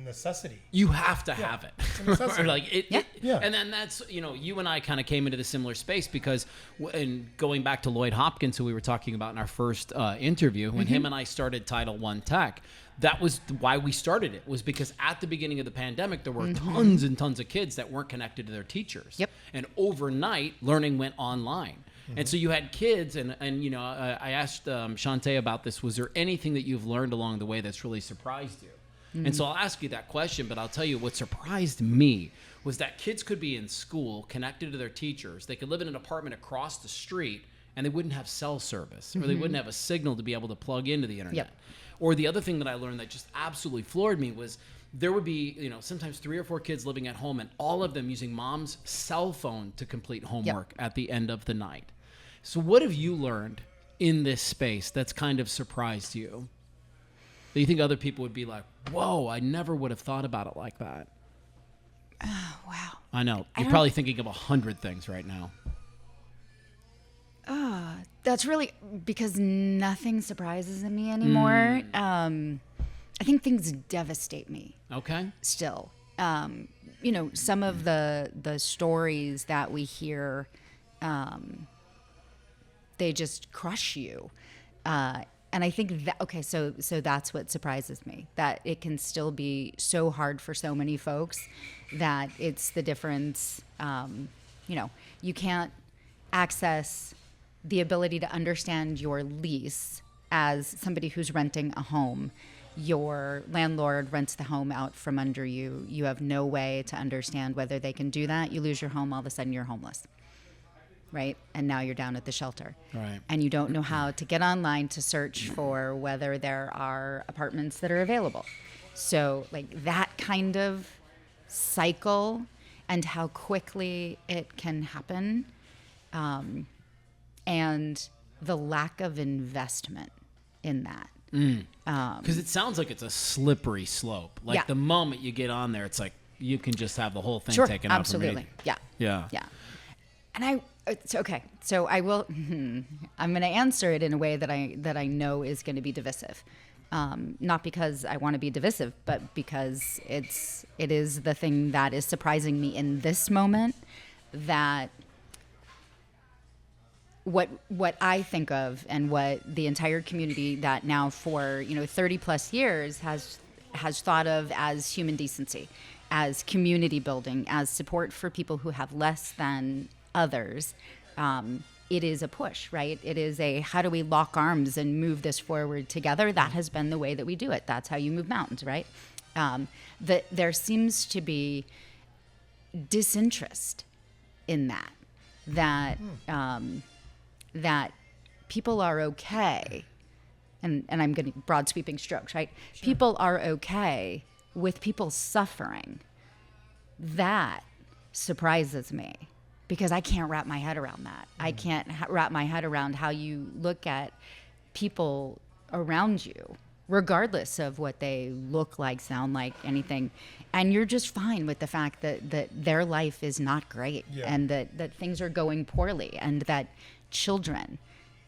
necessity. You have to have it. It's a necessity. Like it, Yeah. Yeah. And then that's, you and I kind of came into the similar space because, and going back to Lloyd Hopkins, who we were talking about in our first interview, when him and I started Title I Tech, that was why we started it, was because at the beginning of the pandemic, there were tons and tons of kids that weren't connected to their teachers. Yep. And overnight, learning went online. And so you had kids, and I asked Shante about this. Was there anything that you've learned along the way that's really surprised you? And so I'll ask you that question, but I'll tell you what surprised me was that kids could be in school, connected to their teachers. They could live in an apartment across the street, and they wouldn't have cell service, or they wouldn't have a signal to be able to plug into the internet. Yep. Or the other thing that I learned that just absolutely floored me was there would be, sometimes 3 or 4 kids living at home, and all of them using mom's cell phone to complete homework at the end of the night. So what have you learned in this space that's kind of surprised you? That you think other people would be like, whoa, I never would have thought about it like that? Oh, wow. I know. You're probably thinking of 100 things right now. That's really because nothing surprises me anymore. I think things devastate me Okay. still. Some of the stories that we hear, they just crush you. And I think that, okay, so that's what surprises me, that it can still be so hard for so many folks, that it's the difference. You can't access the ability to understand your lease as somebody who's renting a home. Your landlord rents the home out from under you. You have no way to understand whether they can do that. You lose your home, all of a sudden you're homeless. Right? And now you're down at the shelter. Right. And you don't know how to get online to search for whether there are apartments that are available. So, like, that kind of cycle and how quickly it can happen, and the lack of investment in that. Because it sounds like it's a slippery slope. Like Yeah. the moment you get on there, it's like you can just have the whole thing Sure, taken out absolutely. from you. Yeah. Yeah. And so I will. I'm going to answer it in a way that I know is going to be divisive, not because I want to be divisive, but because it is the thing that is surprising me in this moment. That what I think of, and what the entire community that now for 30 plus years has thought of as human decency, as community building, as support for people who have less than others. It is a push, right? It is a, how do we lock arms and move this forward together? That has been the way that we do it. That's how you move mountains, right? That there seems to be disinterest in that people are okay, and I'm getting broad sweeping strokes, right? Sure. People are okay with people suffering. That surprises me, because I can't wrap my head around that. I can't wrap my head around how you look at people around you, regardless of what they look like, sound like, anything, and you're just fine with the fact that their life is not great, and that things are going poorly, and that children,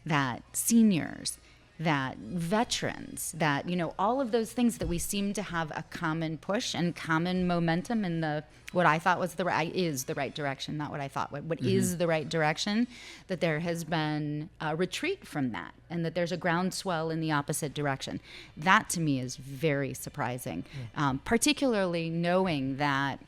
that seniors, that veterans, that all of those things that we seem to have a common push and common momentum in what I thought was the right direction, not what I thought, what is the right direction, that there has been a retreat from that, and that there's a groundswell in the opposite direction. That to me is very surprising, particularly knowing that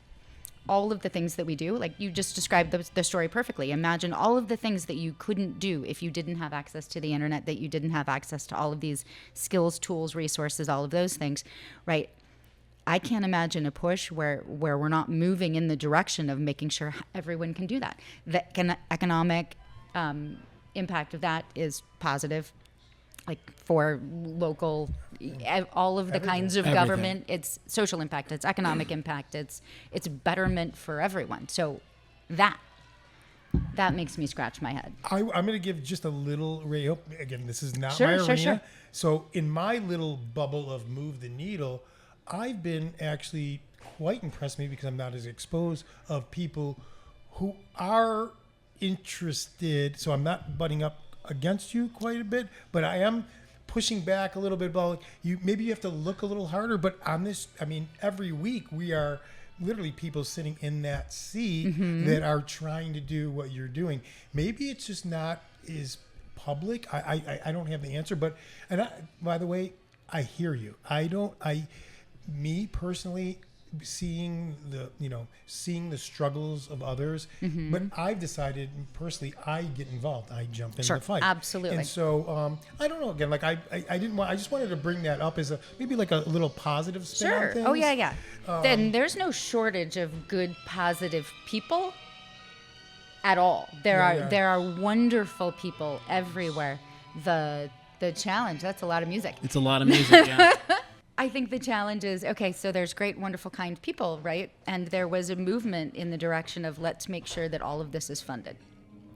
all of the things that we do, like you just described the story perfectly. Imagine all of the things that you couldn't do if you didn't have access to the internet, that you didn't have access to all of these skills, tools, resources, all of those things, right? I can't imagine a push where we're not moving in the direction of making sure everyone can do that. The economic impact of that is positive, like for local, all of the kinds of government. It's social impact, it's economic impact, it's betterment for everyone. So that makes me scratch my head. I'm going to give just a little ray hope. Again, this is not my arena. Sure. So in my little bubble of move the needle, I've been actually quite impressed, maybe because I'm not as exposed, of people who are interested. So I'm not butting up against you quite a bit, but I am pushing back a little bit about maybe you have to look a little harder. But on this, I mean, every week we are literally people sitting in that seat that are trying to do what you're doing. Maybe it's just not as public. I don't have the answer, but by the way, I hear you. Me personally, seeing the struggles of others, but I've decided personally I get involved. I jump in the fight. Absolutely. And so I don't know. Again, like I just wanted to bring that up as maybe like a little positive spin on things. Oh yeah. Then there's no shortage of good, positive people at all. There are wonderful people everywhere. The challenge, that's a lot of music. It's a lot of music, yeah. I think the challenge is, okay, so there's great, wonderful, kind people, right? And there was a movement in the direction of let's make sure that all of this is funded,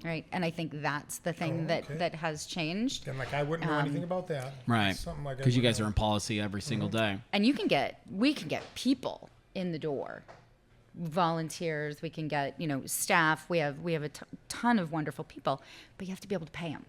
right? And I think that's the thing that has changed. And like I wouldn't know anything about that. Right. Something like Because you guys are in policy every single day. And we can get people in the door, volunteers, we can get, staff. We have a ton of wonderful people, but you have to be able to pay them.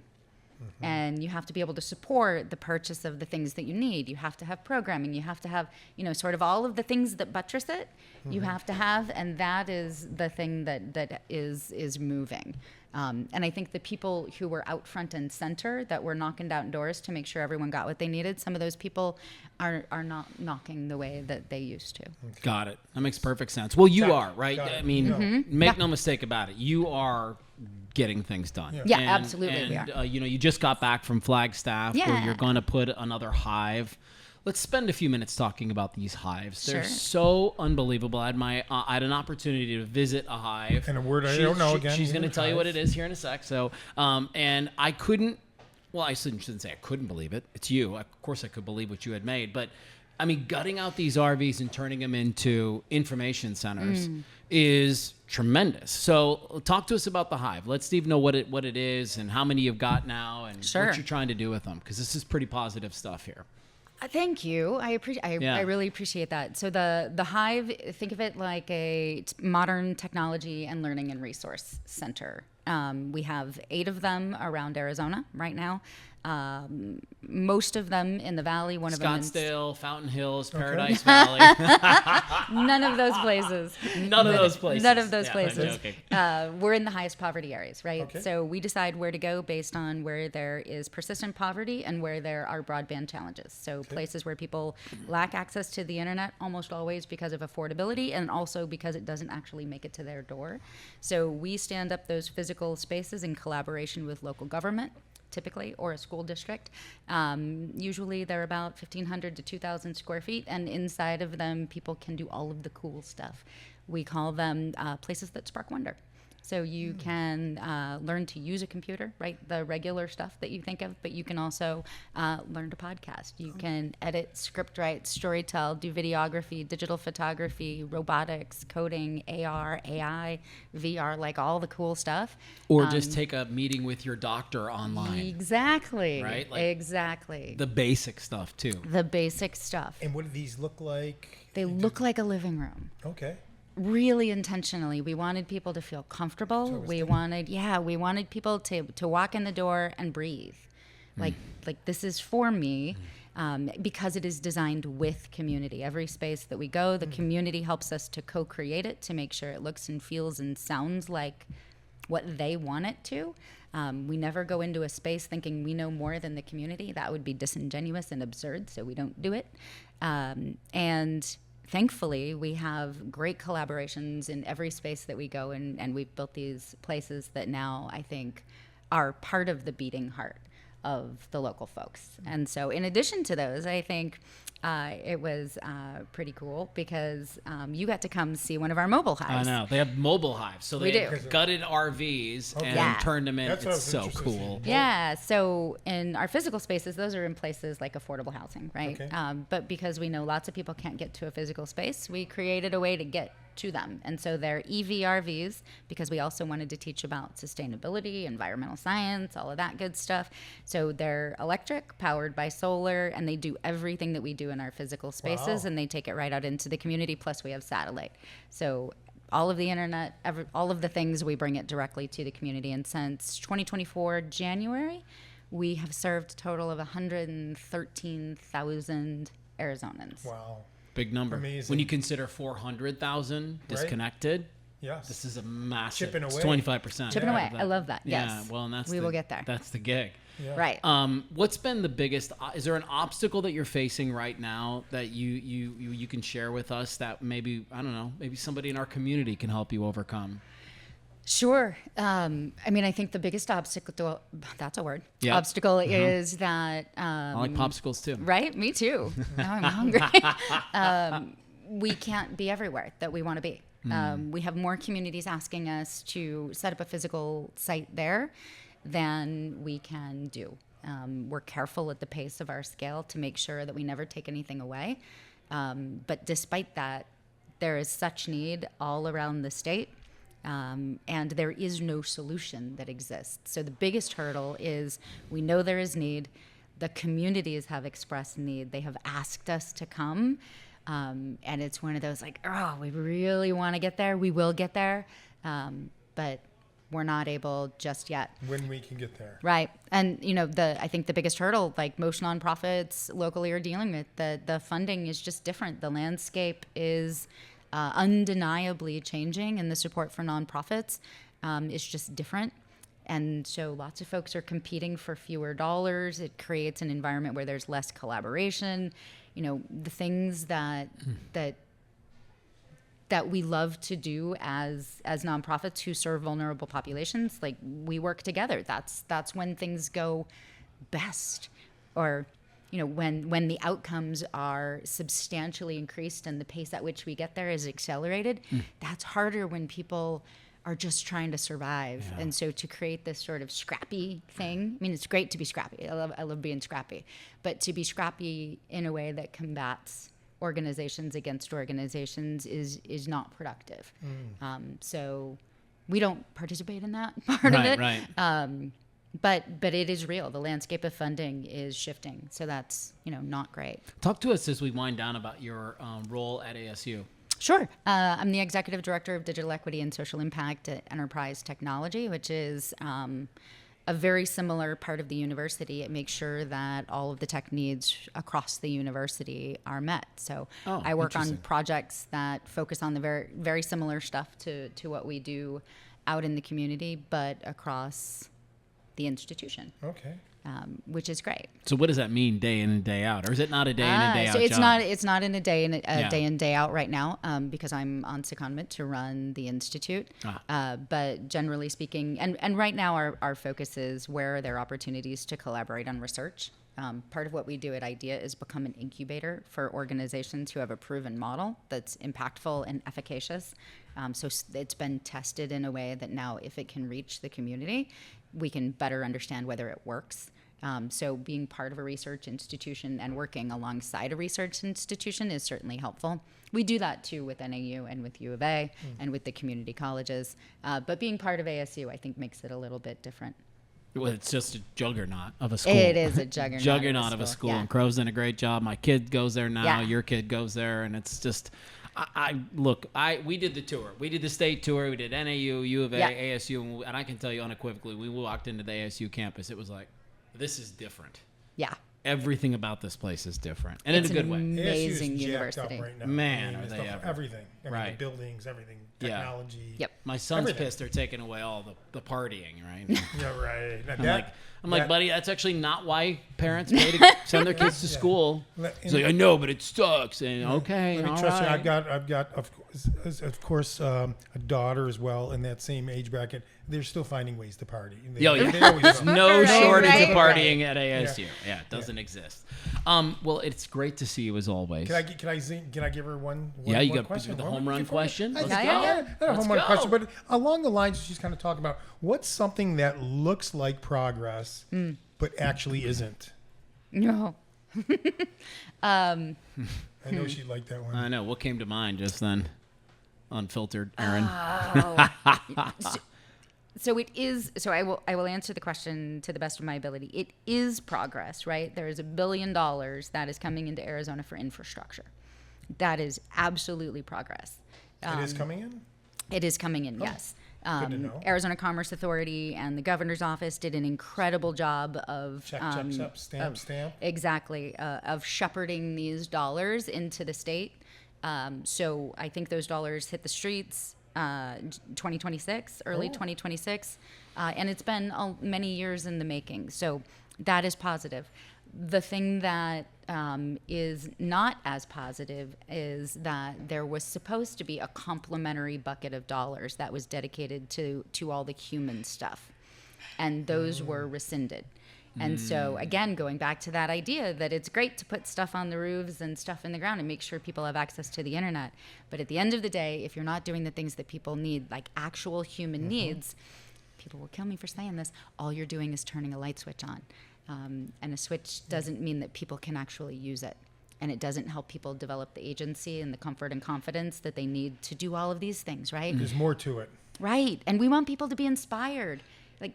And you have to be able to support the purchase of the things that you need. You have to have programming. You have to have, sort of all of the things that buttress it. You have to have, and that is the thing that is moving. And I think the people who were out front and center that were knocking down doors to make sure everyone got what they needed, some of those people are not knocking the way that they used to. Got it. That makes perfect sense. Well, you are, right? Got it. I mean, make no mistake about it. You are getting things done. Yeah, absolutely and, we are. You just got back from Flagstaff where you're going to put another hive. Let's spend a few minutes talking about these hives. They're so unbelievable. I had an opportunity to visit a hive. And a word I don't know again. She's going to tell you what it is here in a sec. So, and I couldn't, well, I shouldn't say I couldn't believe it. It's you. Of course I could believe what you had made. But, I mean, gutting out these RVs and turning them into information centers is tremendous. So talk to us about the hive. Let Steve know what it is and how many you've got now and what you're trying to do with them, because this is pretty positive stuff here. Thank you. I really appreciate that. So the Hive, think of it like a modern technology and learning and resource center. We have 8 of them around Arizona right now. Most of them in the valley. One of them Scottsdale, Fountain Hills, Paradise Valley. None of those places. None of those places. None of those I'm places. joking. We're in the highest poverty areas, right? Okay. So we decide where to go based on where there is persistent poverty and where there are broadband challenges. So places where people lack access to the internet almost always because of affordability and also because it doesn't actually make it to their door. So we stand up those physical spaces in collaboration with local government, typically, or a school district. Usually they're about 1,500 to 2,000 square feet, and inside of them, people can do all of the cool stuff. We call them places that spark wonder. So you can learn to use a computer, right? The regular stuff that you think of, but you can also learn to podcast. You can edit, script write, storytell, do videography, digital photography, robotics, coding, AR, AI, VR, like all the cool stuff. Or just take a meeting with your doctor online. Exactly. Right? Like exactly. the basic stuff, too. The basic stuff. And what do these look like? They look like a living room. Okay. Really intentionally, we wanted people to feel comfortable. We wanted people to walk in the door and breathe, like this is for me, because it is designed with community. Every space that we go, the community helps us to co-create it to make sure it looks and feels and sounds like what they want it to. We never go into a space thinking we know more than the community. That would be disingenuous and absurd, so we don't do it. And thankfully, we have great collaborations in every space that we go in, and we've built these places that now I think are part of the beating heart of the local folks. And so in addition to those, I think it was pretty cool because you got to come see one of our mobile hives. I know. They have mobile hives. So We they do. gutted RVs and Yeah. turned them in. That's what I It's was so interested cool. in. Yeah, so in our physical spaces, those are in places like affordable housing, right? Okay. But because we know lots of people can't get to a physical space, we created a way to get to them. And so they're EVRVs because we also wanted to teach about sustainability, environmental science, all of that good stuff. So they're electric, powered by solar, and they do everything that we do in our physical spaces, Wow. and they take it right out into the community, plus we have satellite. So all of the internet, all of the things, we bring it directly to the community. And since 2024 January, we have served a total of 113,000 Arizonans. Wow. Big number. Amazing. When you consider 400,000 disconnected, Yes. this is a massive. Chipping away. It's 25%. Chipping away. I love that. Yeah, Yes. well, and that's we will get there. That's the gig. Yeah. Right. What's been the biggest? Is there an obstacle that you're facing right now that you can share with us that maybe, I don't know, maybe somebody in our community can help you overcome? Sure. I mean, I think the biggest obstacle, that's a word, Yeah. obstacle is that... I like popsicles too. Right? Me too. Now I'm hungry. We can't be everywhere that we want to be. We have more communities asking us to set up a physical site there than we can do. We're careful at the pace of our scale to make sure that we never take anything away. But despite that, there is such need all around the state. And there is no solution that exists. So the biggest hurdle is we know there is need. The communities have expressed need. They have asked us to come. And it's one of those like, oh, we really want to get there. We will get there. But we're not able just yet. When we can get there. Right. And, you know, I think the biggest hurdle, like most nonprofits locally are dealing with, the funding is just different. The landscape is undeniably changing, and the support for nonprofits is just different. And so lots of folks are competing for fewer dollars. It creates an environment where there's less collaboration. You know, the things that we love to do as nonprofits who serve vulnerable populations, like we work together. That's when things go best, or you know, when the outcomes are substantially increased and the pace at which we get there is accelerated. That's harder when people are just trying to survive. Yeah. And so to create this sort of scrappy thing, I mean, it's great to be scrappy. I love being scrappy, but to be scrappy in a way that combats organizations against organizations is not productive. So we don't participate in that part of it. Right. But it is real. The landscape of funding is shifting. So that's, you know, not great. Talk to us as we wind down about your role at ASU. Sure. I'm the Executive Director of Digital Equity and Social Impact at Enterprise Technology, which is a very similar part of the university. It makes sure that all of the tech needs across the university are met. So I work on projects that focus on the very, very similar stuff to what we do out in the community, but across the institution. Okay. Which is great. So what does that mean, day in and day out, or is it not a day in and day out? So it's job? it's not in a day in day in day out right now, because I'm on secondment to run the institute. But generally speaking, and right now our focus is where are there opportunities to collaborate on research. Part of what we do at IDEA is become an incubator for organizations who have a proven model that's impactful and efficacious. So it's been tested in a way that now, if it can reach the community, we can better understand whether it works. So being part of a research institution and working alongside a research institution is certainly helpful. We do that too with NAU and with U of A and with the community colleges. But being part of ASU, I think, makes it a little bit different. Well, it's just a juggernaut of a school. It is a juggernaut. Juggernaut of a school. Yeah. And Crow's done a great job. My kid goes there now. Yeah. Your kid goes there, and it's just. We did the tour. We did the state tour. We did NAU, U of A, Yeah. ASU, and I can tell you unequivocally, we walked into the ASU campus. It was like, this is different. Yeah. Everything about this place is different, and It's in a good way. Amazing ASU is university. jacked up right now. Man, I mean, are it's they ever. everything. I mean, Right. the buildings, everything, Yeah. technology. Yep. My son's Everything. pissed they're taking away all the partying, right? Yeah, right. I'm like, buddy, that's actually not why parents pay to send their kids to school. He's like, I know, but it sucks. And okay, Let me all trust you. right. I've got of course a daughter as well in that same age bracket. They're still finding ways to party. They always There's will. no Right, shortage right, of partying at ASU. Yeah, it doesn't Yeah. exist. Well, it's great to see you as always. Can I give her one Yeah, you one got question? the One home run before- question. I Let's got go. a home run go. question, but along the lines she's kind of talking about what's something that looks like progress but actually isn't. No. I know she'd like that one. I know. What came to mind just then? Unfiltered, Aaron. So it is. So I will answer the question to the best of my ability. It is progress, right? There is $1 billion that is coming into Arizona for infrastructure. That is absolutely progress. It is coming in? It is coming in, yes. Good to know. Arizona Commerce Authority and the governor's office did an incredible job of Check, stamp. Exactly, of shepherding these dollars into the state. So I think those dollars hit the streets 2026, early 2026, and it's been many years in the making. So that is positive. The thing that is not as positive is that there was supposed to be a complimentary bucket of dollars that was dedicated to all the human stuff, and those were rescinded. And so, again, going back to that idea that it's great to put stuff on the roofs and stuff in the ground and make sure people have access to the internet. But at the end of the day, if you're not doing the things that people need, like actual human needs, people will kill me for saying this, all you're doing is turning a light switch on. And a switch doesn't mean that people can actually use it. And it doesn't help people develop the agency and the comfort and confidence that they need to do all of these things, right? There's more to it. Right. And we want people to be inspired. Like,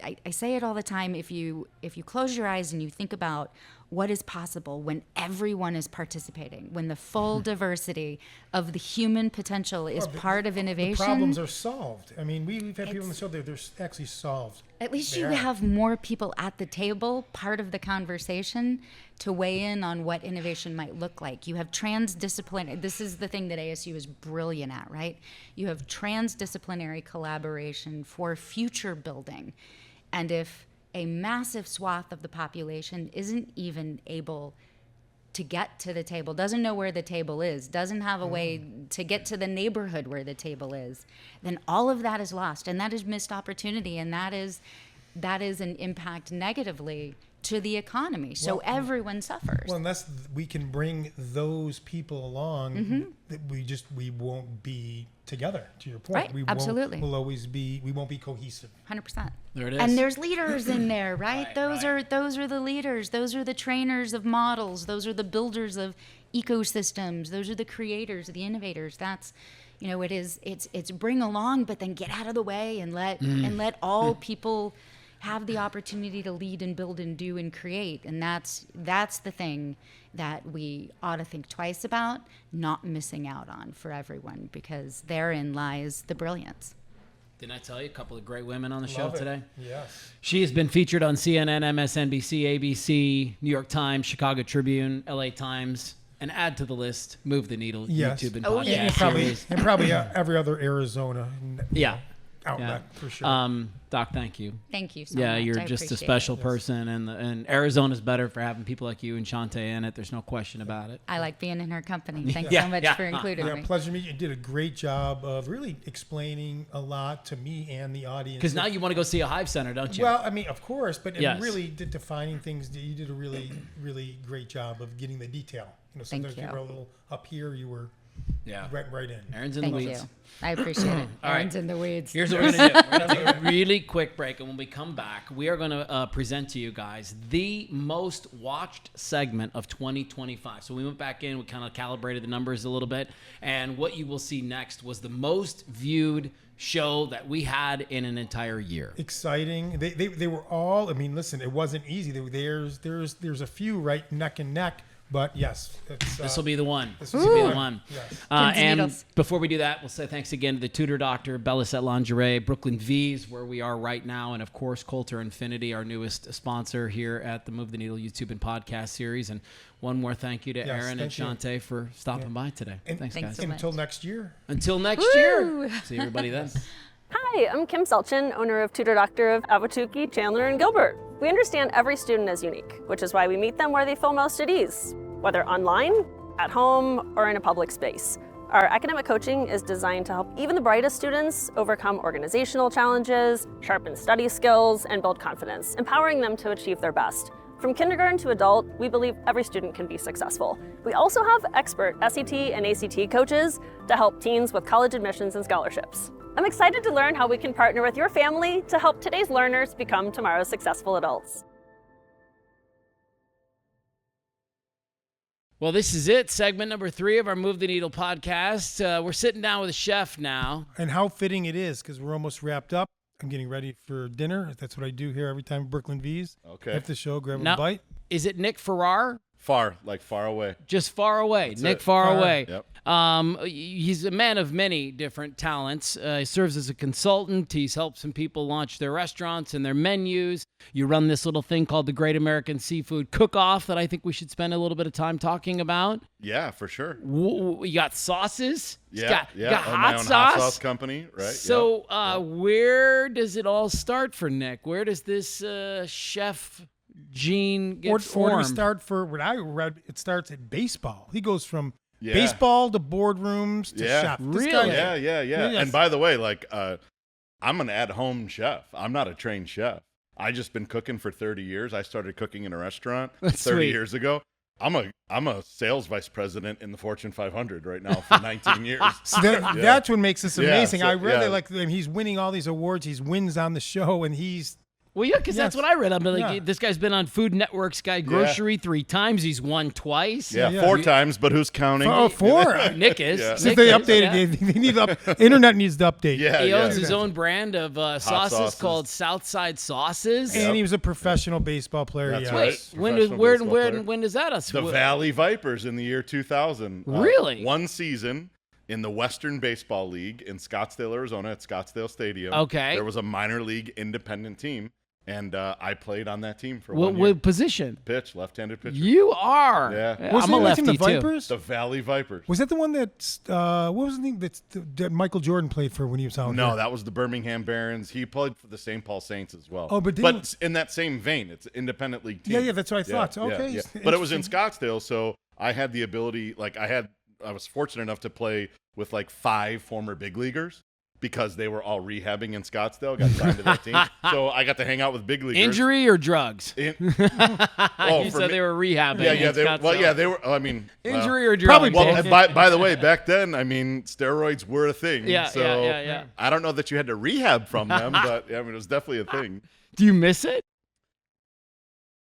I say it all the time, if you close your eyes and you think about what is possible when everyone is participating, when the full diversity of the human potential is part of innovation. The problems are solved. I mean, we've had people on the show, they're actually solved. At least you have more people at the table, part of the conversation, to weigh in on what innovation might look like. You have transdisciplinary, this is the thing that ASU is brilliant at, right? You have transdisciplinary collaboration for future building. And if a massive swath of the population isn't even able to get to the table, doesn't know where the table is, doesn't have a way to get to the neighborhood where the table is, then all of that is lost. And that is missed opportunity. And that is an impact negatively to the economy. So everyone suffers. Well, unless we can bring those people along, that we won't be together, to your point. Right, absolutely. We won't be cohesive. 100%. There it is. And there's leaders in there, right? Right, those are the leaders. Those are the trainers of models. Those are the builders of ecosystems. Those are the creators, the innovators. That's, it's bring along, but then get out of the way and let all people have the opportunity to lead and build and do and create. And that's the thing that we ought to think twice about, not missing out on for everyone, because therein lies the brilliance. Didn't I tell you a couple of great women on the show Love it. today? Yes. She has been featured on CNN, MSNBC, ABC, New York Times, Chicago Tribune, LA Times, and add to the list, Move the Needle, Yes. YouTube and Oh, podcast yeah. And probably every other Arizona outlet, yeah. for sure. Doc, thank you. Thank you so much. Yeah, you're I just a appreciate special it. person, and Arizona's better for having people like you and Shante in it. There's no question about it. I like being in her company. Thanks Yeah, so much yeah. for including me. Pleasure to meet you. You did a great job of really explaining a lot to me and the audience. Because now you want to go see a Hive Center, don't you? Well, I mean, of course, but Yes. really defining things. You did a really, really great job of getting the detail. Sometimes you. you were a little up here. You were Yeah. right in. Aaron's in the Thank weeds. you. I appreciate it. All right. Aaron's in the weeds. Here's what we're going to do. We're going to take a really quick break, and when we come back, we are going to present to you guys the most watched segment of 2025. So we went back in, we kind of calibrated the numbers a little bit, and what you will see next was the most viewed show that we had in an entire year. Exciting. They were all. I mean, listen, it wasn't easy. There's a few right neck and neck. But yes, This will be the one. This will be the one. Yes. Pins and And needles. before we do that, we'll say thanks again to the Tutor Doctor, Bella Set Lingerie, Brooklyn V's, where we are right now, and of course, Coulter Infinity, our newest sponsor here at the Move the Needle YouTube and podcast series. And one more thank you to Yes, Aaron and thank you. Shante for stopping by today. And Thanks, thanks guys. so much. Until next year. Until next year. See everybody then. Hi, I'm Kim Selchin, owner of Tutor Doctor of Advocacy, Chandler, and Gilbert. We understand every student is unique, which is why we meet them where they feel most at ease, whether online, at home, or in a public space. Our academic coaching is designed to help even the brightest students overcome organizational challenges, sharpen study skills, and build confidence, empowering them to achieve their best. From kindergarten to adult, we believe every student can be successful. We also have expert SAT and ACT coaches to help teens with college admissions and scholarships. I'm excited to learn how we can partner with your family to help today's learners become tomorrow's successful adults. Well, this is it. Segment number 3 of our Move the Needle podcast. We're sitting down with a chef now. And how fitting it is, because we're almost wrapped up. I'm getting ready for dinner. That's what I do here every time Brooklyn V's. Okay. After the show, grab Now, a bite. is it Nick Farrar Far away. Just far away. That's Nick it. Far away. Yep. He's a man of many different talents. He serves as a consultant. He's helped some people launch their restaurants and their menus. You run this little thing called the Great American Seafood Cook-Off that I think we should spend a little bit of time talking about. Yeah, for sure. You got sauces. Yeah, You got own hot my own sauce. hot sauce company, right? So yeah. where does it all start for Nick? Where does this chef gene get Or formed? do we start for what I read? It starts at baseball. He goes from Yeah. baseball to boardrooms to Yeah. chef. This Really? guy- Yeah. And by the way, like, I'm an at-home chef. I'm not a trained chef. I just been cooking for 30 years. I started cooking in a restaurant That's 30 sweet. years ago. I'm a sales vice president in the Fortune 500 right now for 19 years. So that's what makes this Yeah, amazing. so- I really yeah. like him. He's winning all these awards. He's wins on the show, and he's Well, yeah, because that's Yes. what I read. I'm like, Yeah. this guy's been on Food Network's Guy Grocery 3 times. He's won twice. Yeah, Yeah. 4 times, but who's counting? four. Nick is. Yeah. Since Nick they is, updated yeah. it, they need internet needs to update. Yeah, He yeah. owns his own brand of sauces sauces. called Southside Sauces. And he was a professional baseball player. That's yeah. right. Wait, when does Professional where baseball player. when does that us? The Valley Vipers in the year 2000. Really? One season in the Western Baseball League in Scottsdale, Arizona at Scottsdale Stadium. Okay. There was a minor league independent team, and I played on that team for What, 1 year. what position? Pitch, left-handed pitcher. You are. Yeah. Wasn't I'm a he like in lefty the too. Vipers? The Valley Vipers. Was that the one that what was the name that Michael Jordan played for when he was out No, here? that was the Birmingham Barons. He played for the St. Paul Saints as well. Oh, but didn't- in that same vein, it's an independent league team. Yeah, that's what I thought. So, okay, But it was in Scottsdale, so I had the ability. Like I was fortunate enough to play with like 5 former big leaguers because they were all rehabbing in Scottsdale. Got signed to that team, so I got to hang out with big leaguers. Injury or drugs? Oh, You for said me- they were rehabbing. Yeah, in they Scottsdale. they were. I mean, Injury or drugs? probably Well, both. by the way, back then, I mean, steroids were a thing. Yeah, so yeah. I don't know that you had to rehab from them, but I mean, it was definitely a thing. Do you miss it?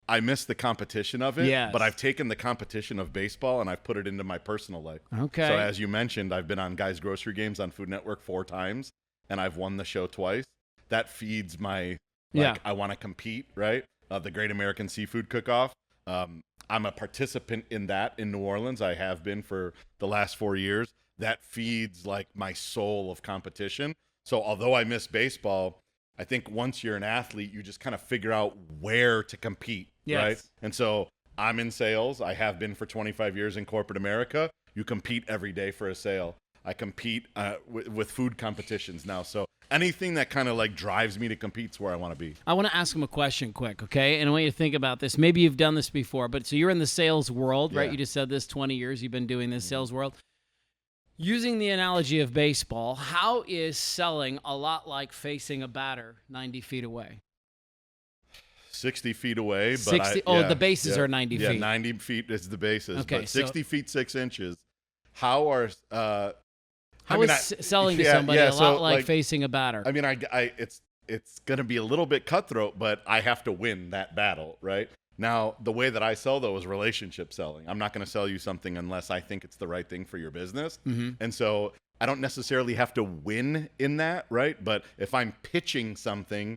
I miss the competition of it, Yes. but I've taken the competition of baseball and I've put it into my personal life. Okay. So as you mentioned, I've been on Guys Grocery Games on Food Network 4 times, and I've won the show twice. That feeds my, Yeah. I want to compete, right? The Great American Seafood Cook-Off. I'm a participant in that in New Orleans. I have been for the last 4 years. That feeds like my soul of competition. So although I miss baseball, I think once you're an athlete, you just kind of figure out where to compete, Yes. right? And so I'm in sales. I have been for 25 years in corporate America. You compete every day for a sale. I compete with food competitions now. So anything that kind of like drives me to compete is where I want to be. I want to ask him a question quick, okay? And I want you to think about this. Maybe you've done this before, but so you're in the sales world, right? Yeah. You just said this 20 years you've been doing this sales world. Using the analogy of baseball, how is selling a lot like facing a batter 90 feet away? 60 feet away, but 60 the bases are 90 Yeah, feet. 90 feet is the bases, Okay, but so- 60 feet 6 inches. How are How I mean, is selling to yeah, somebody yeah, a so, lot like like, facing a batter? I mean, it's going to be a little bit cutthroat, but I have to win that battle, right? Now, the way that I sell, though, is relationship selling. I'm not going to sell you something unless I think it's the right thing for your business. Mm-hmm. And so I don't necessarily have to win in that, right? But if I'm pitching something,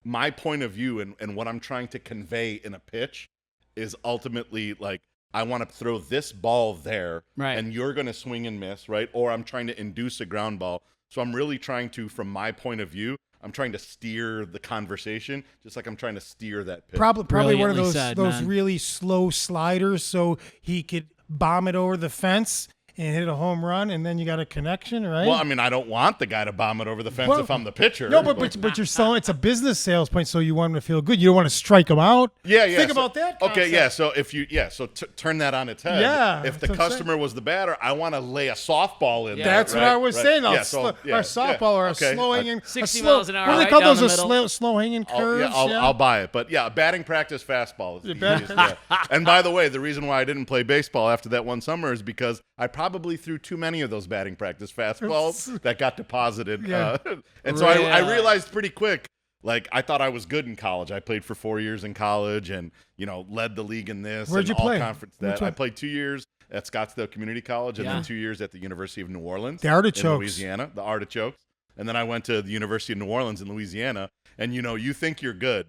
my point of view and what I'm trying to convey in a pitch is ultimately like, I want to throw this ball there, Right. and you're going to swing and miss, right? Or I'm trying to induce a ground ball. So I'm really trying to, from my point of view, I'm trying to steer the conversation, just like I'm trying to steer that pitch. Probably one of Brilliantly those said, those man. really slow sliders, so he could bomb it over the fence and hit a home run, and then you got a connection, right? Well, I mean, I don't want the guy to bomb it over the fence Well, if I'm the pitcher. no, but you're selling. It's a business sales point, so you want him to feel good. You don't want to strike him out. Yeah. Think so- about that. Okay, yeah. concept. So turn that on its head. Yeah, If the that's what I'm customer was the batter, I want to lay a softball in there. That's what right? I was Right. saying. Yeah, so, Or a softball or a okay. slow hanging. 60 a slow, miles an hour, What do they right call down those? the A middle. slow hanging curves. I'll buy it. But yeah, a batting practice fastball is the easiest. Yeah. And by the way, the reason why I didn't play baseball after that one summer is because I probably threw too many of those batting practice fastballs that got deposited. Yeah. And so Really? I realized pretty quick, like I thought I was good in college. I played for 4 years in college and, led the league in this. Where'd and you all play? conference Which that. one? I played 2 years at Scottsdale Community College and Yeah. then 2 years at the University of New Orleans. The Artichokes. In Louisiana, the Artichokes. And then I went to the University of New Orleans in Louisiana. And, you think you're good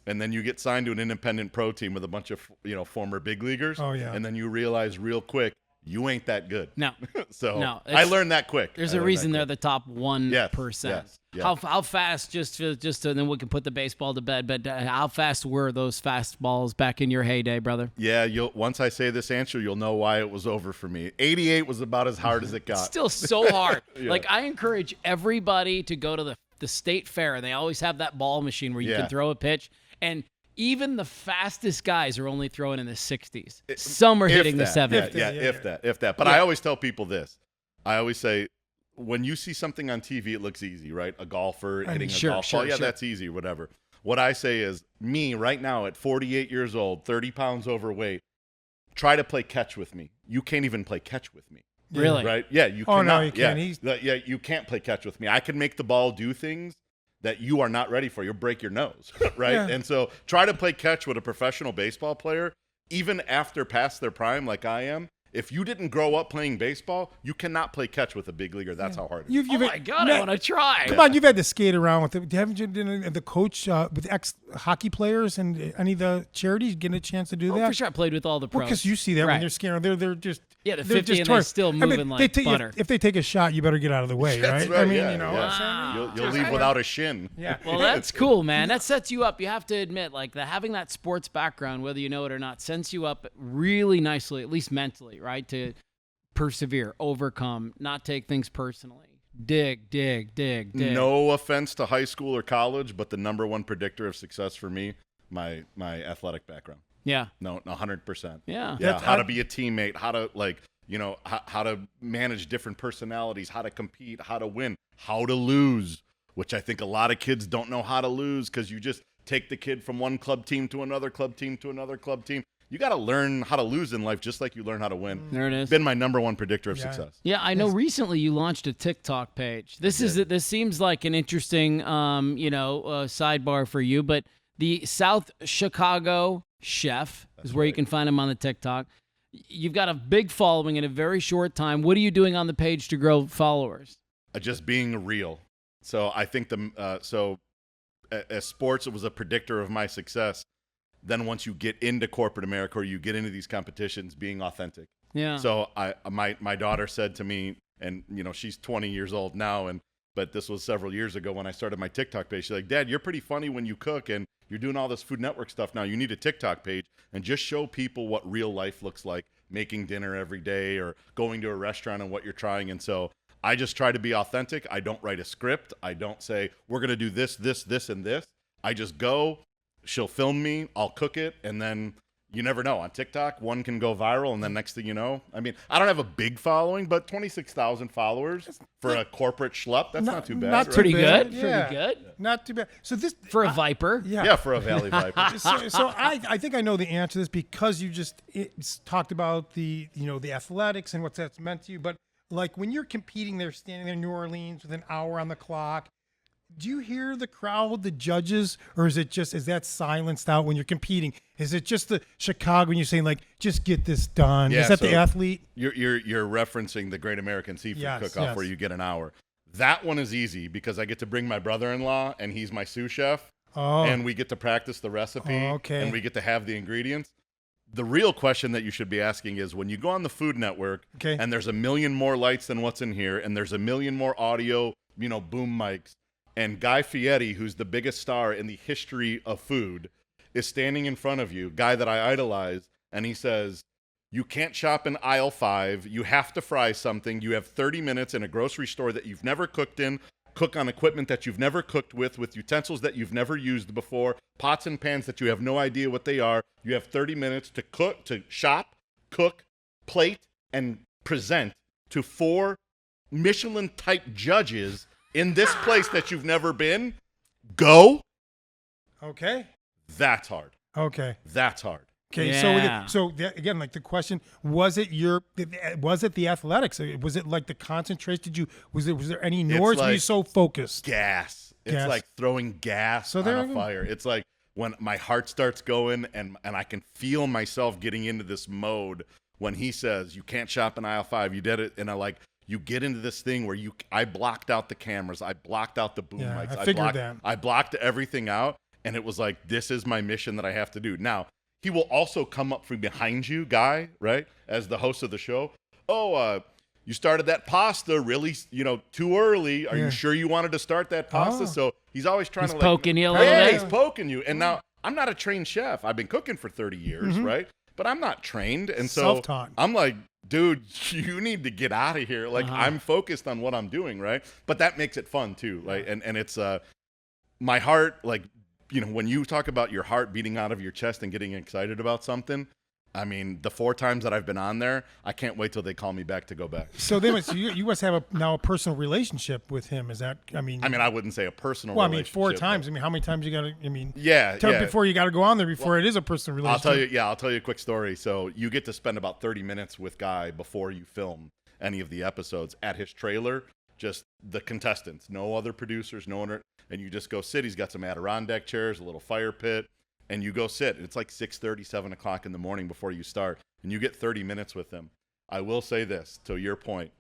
and then you get signed to an independent pro team with a bunch of, former big leaguers. Oh, yeah. And then you realize real quick, you ain't that good. No. So No, I learned that quick. There's a reason they're the top 1%. Yes. How fast, just to, then we can put the baseball to bed, but how fast were those fastballs back in your heyday, brother? Yeah, once I say this answer, you'll know why it was over for me. 88 was about as hard as it got. Still so hard. Yeah. Like, I encourage everybody to go to the state fair, and they always have that ball machine where you can throw a pitch, and even the fastest guys are only throwing in the 60s. Some are hitting the 70s. If that. But I always tell people this. I always say, when you see something on TV, it looks easy, right? A golfer hitting a golf ball. Yeah, that's easy, whatever. What I say is, me right now at 48 years old, 30 pounds overweight, try to play catch with me. You can't even play catch with me. Really? Right? Yeah, you Oh, cannot. no, you can't. Yeah, you can't play catch with me. I can make the ball do things that you are not ready for. You'll break your nose, right? Yeah. And so try to play catch with a professional baseball player, even after past their prime like I am. If you didn't grow up playing baseball, you cannot play catch with a big leaguer. That's how hard it is. Oh, my God, I want to try. Come on, you've had to skate around with it. Haven't you been the coach with ex-hockey players and any of the charities getting a chance to do that? For sure, I played with all the pros. Well, because you see that when they're skating, they're just the they're 50 just and torn. they're still moving like butter. If they take a shot, you better get out of the way, That's right? I mean, yeah, you know, yeah. You'll leave without a shin. Yeah. Well, that's cool, man. That sets you up. You have to admit, like, having that sports background, whether you know it or not, sets you up really nicely, at least mentally, right? To persevere, overcome, not take things personally. Dig. No offense to high school or college, but the number one predictor of success for me, my athletic background. Yeah. No, 100%. Yeah. How to be a teammate, how to how to manage different personalities, how to compete, how to win, how to lose, which I think a lot of kids don't know how to lose because you just take the kid from one club team to another club team to another club team. You got to learn how to lose in life just like you learn how to win. There it is. Been my number one predictor of success. Yeah, I know recently you launched a TikTok page. This seems like an interesting sidebar for you, but the South Chicago chef is where you can find him on the TikTok. You've got a big following in a very short time. What are you doing on the page to grow followers? Just being real. So I think as sports, it was a predictor of my success. Then once you get into corporate America or you get into these competitions, being authentic. Yeah. So my daughter said to me, and she's 20 years old now, but this was several years ago when I started my TikTok page. She's like, Dad, you're pretty funny when you cook and you're doing all this Food Network stuff now. You need a TikTok page and just show people what real life looks like, making dinner every day or going to a restaurant and what you're trying. And so I just try to be authentic. I don't write a script. I don't say, we're going to do this, and this. I just go. She'll film me, I'll cook it, and then you never know. On TikTok, one can go viral, and then next thing you know, I mean, I don't have a big following, but 26,000 followers for a corporate schlup, that's not too bad. Not right? Pretty bad. good. Yeah. Pretty good. Not too bad. So this For a Viper. Yeah, for a Valley Viper. so I think I know the answer to this because you just talked about the athletics and what that's meant to you. But like when you're competing there, standing there in New Orleans with an hour on the clock, do you hear the crowd, the judges, or is that silenced out when you're competing? Is it just the Chicago when you're saying like, just get this done? Yeah, is that so the athlete? You're referencing the Great American Seafood Cook-Off where you get an hour. That one is easy because I get to bring my brother-in-law and he's my sous chef. Oh. And we get to practice the recipe. Oh, okay. And we get to have the ingredients. The real question that you should be asking is when you go on the Food Network and there's a million more lights than what's in here and there's a million more audio, boom mics, and Guy Fieri, who's the biggest star in the history of food, is standing in front of you, guy that I idolize, and he says, you can't shop in aisle 5. You have to fry something. You have 30 minutes in a grocery store that you've never cooked in, cook on equipment that you've never cooked with utensils that you've never used before, pots and pans that you have no idea what they are. You have 30 minutes to cook, to shop, cook, plate, and present to 4 Michelin-type judges in this place that you've never been. Go. Okay. That's hard. Okay. That's hard. Okay, Yeah. Again, like the question, was it the athletics? Was it like the concentration? Was there any noise? Were you so focused? Gas. It's Gas. like throwing gas on a fire. It's like when my heart starts going and I can feel myself getting into this mode when he says, you can't shop in aisle 5. You did it. And you get into this thing where I blocked out the cameras. I blocked out the boom mics. I figured that. I blocked everything out. And it was like, this is my mission that I have to do. Now, he will also come up from behind you, Guy, right, as the host of the show. Oh, you started that pasta really, too early. Are you sure you wanted to start that pasta? So he's always trying to poking you a little bit. He's poking you. And now I'm not a trained chef. I've been cooking for 30 years, right? But I'm not trained. And so Self-taught. I'm like, dude, you need to get out of here. Like, I'm focused on what I'm doing, right? But that makes it fun too. Like, and it's my heart, like, when you talk about your heart beating out of your chest and getting excited about something, I mean, the 4 times that I've been on there, I can't wait till they call me back to go back. So you must have now a personal relationship with him. Is that? I mean, I wouldn't say a personal relationship. 4 times. I mean, how many times you got to? Yeah. Before you got to go on there before it is a personal relationship. I'll tell you a quick story. So you get to spend about 30 minutes with Guy before you film any of the episodes at his trailer. Just the contestants, no other producers, no one. And you just go sit. He's got some Adirondack chairs, a little fire pit, and you go sit. It's like 6:30, 7 o'clock in the morning before you start, and you get 30 minutes with him. I will say this, to your point,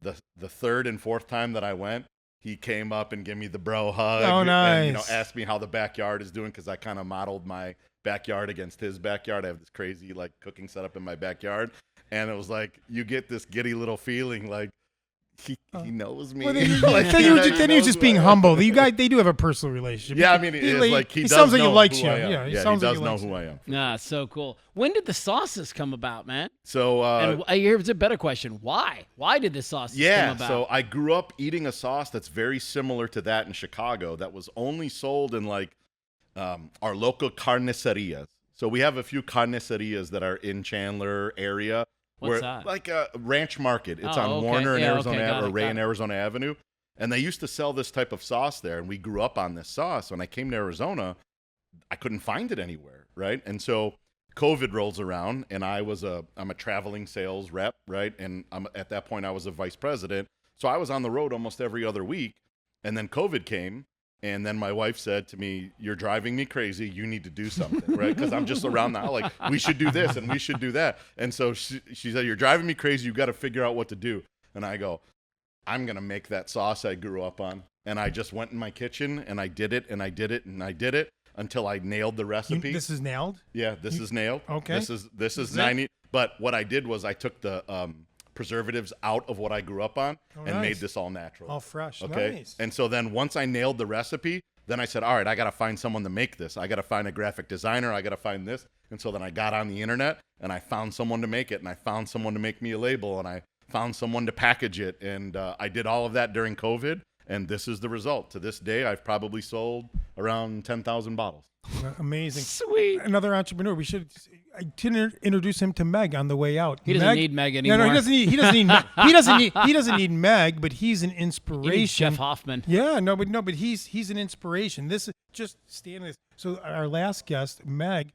the 3rd and 4th time that I went, he came up and gave me the bro hug. Oh, nice. And, asked me how the backyard is doing, because I kind of modeled my backyard against his backyard. I have this crazy cooking setup in my backyard, and it was like you get this giddy little feeling like, he knows me. Well, then you're just being humble. You guys, they do have a personal relationship. Yeah, I mean, he sounds like he likes who you. I am. Yeah, he does know who I am. So cool. When did the sauces come about, man? So, and here's a better question: Why? Why did the sauces come about? So I grew up eating a sauce that's very similar to that in Chicago. That was only sold in our local carnicerias. So we have a few carnicerias that are in Chandler area. What's that? Like a ranch market. It's on okay. Warner and Arizona, or Ray got and it. Arizona Avenue. And they used to sell this type of sauce there, and we grew up on this sauce. When I came to Arizona, I couldn't find it anywhere, right? And so COVID rolls around, and I'm a traveling sales rep, right? And at that point, I was a vice president. So I was on the road almost every other week. And then COVID came, and then my wife said to me, "You're driving me crazy. You need to do something," right? Because I'm just around the house, we should do this and we should do that. And so she said, "You're driving me crazy. You got to figure out what to do." And I go, "I'm going to make that sauce I grew up on." And I just went in my kitchen and I did it and I did it and I did it until I nailed the recipe. This is nailed? Yeah, this is nailed. Okay. This is 90. But what I did was I took the preservatives out of what I grew up on and made this all natural. All fresh. Okay. Nice. And so then once I nailed the recipe, then I said, all right, I got to find someone to make this. I got to find a graphic designer. I got to find this. And so then I got on the internet and I found someone to make it, and I found someone to make me a label, and I found someone to package it. And I did all of that during COVID. And this is the result. To this day, I've probably sold around 10,000 bottles. Amazing. Sweet. Another entrepreneur. I didn't introduce him to Meg on the way out. He doesn't need Meg anymore. No, he doesn't need. He doesn't need Meg, but he's an inspiration. He needs Jeff Hoffman. Yeah, but he's an inspiration. This is just standing. So our last guest, Meg,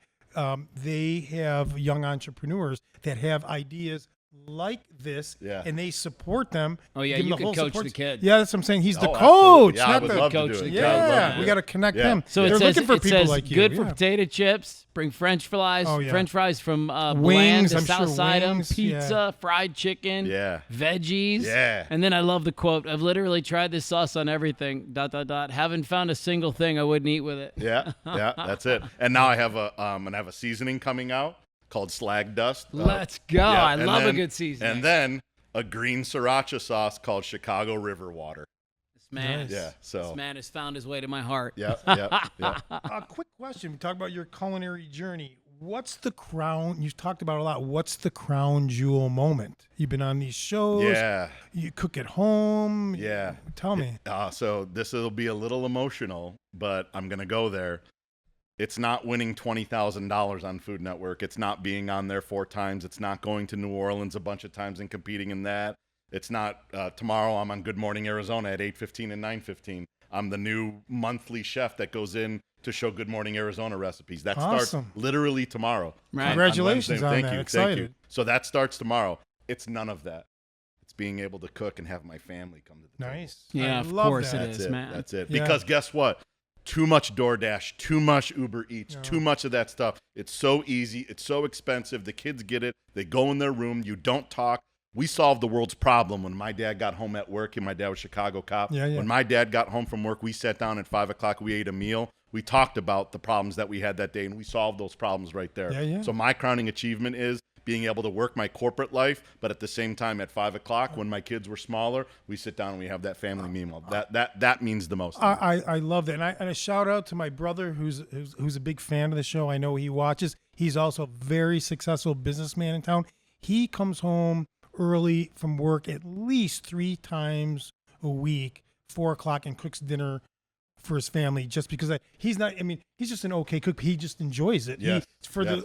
they have young entrepreneurs that have ideas like this, and they support them. Oh yeah, give you them could coach the kid. Yeah, that's what I'm saying. He's the absolutely. coach, Yeah, not I would the love coach. to do it. Yeah, we got to connect them. So they're it says, looking for it people says like you. good for potato chips. Bring French fries. Oh, yeah. French fries from Bland Wings, to I'm South sure Side 'em, wings, pizza, fried chicken, veggies. Yeah. And then I love the quote: "I've literally tried this sauce on everything. ... Haven't found a single thing I wouldn't eat with it." Yeah, that's it. And now I have a seasoning coming out called Slag Dust. Let's go. I love a good seasoning. And then a green sriracha sauce called Chicago River Water. This man, this man has found his way to my heart. Yeah. A quick question. We talk about your culinary journey. What's the crown? You've talked about a lot. What's the crown jewel moment? You've been on these shows. Yeah. You cook at home. Yeah. Tell me. So this will be a little emotional, but I'm going to go there. It's not winning $20,000 on Food Network. It's not being on there 4 times. It's not going to New Orleans a bunch of times and competing in that. It's not tomorrow I'm on Good Morning Arizona at 8:15 and 9:15. I'm the new monthly chef that goes in to show Good Morning Arizona recipes. That starts literally tomorrow. Right. Congratulations on Thank that. you. Excited. Thank you. So that starts tomorrow. It's none of that. It's being able to cook and have my family come to the table. Nice. Yeah, I of love course that. it is, man. That's it. Yeah. Because guess what? Too much DoorDash, too much Uber Eats, too much of that stuff. It's so easy. It's so expensive. The kids get it. They go in their room. You don't talk. We solved the world's problem when my dad got home at work, and my dad was a Chicago cop. Yeah. When my dad got home from work, we sat down at 5 o'clock. We ate a meal. we talked about the problems that we had that day, and we solved those problems right there. Yeah, yeah. So my crowning achievement is being able to work my corporate life, but at the same time at 5 o'clock when my kids were smaller, we sit down and we have that family meal. That means the most. I love that. And a shout out to my brother who's a big fan of the show. I know he watches. He's also a very successful businessman in town. He comes home early from work at least 3 times a week, 4 o'clock, and cooks dinner for his family, just because he's just an okay cook. He just enjoys it. Yes.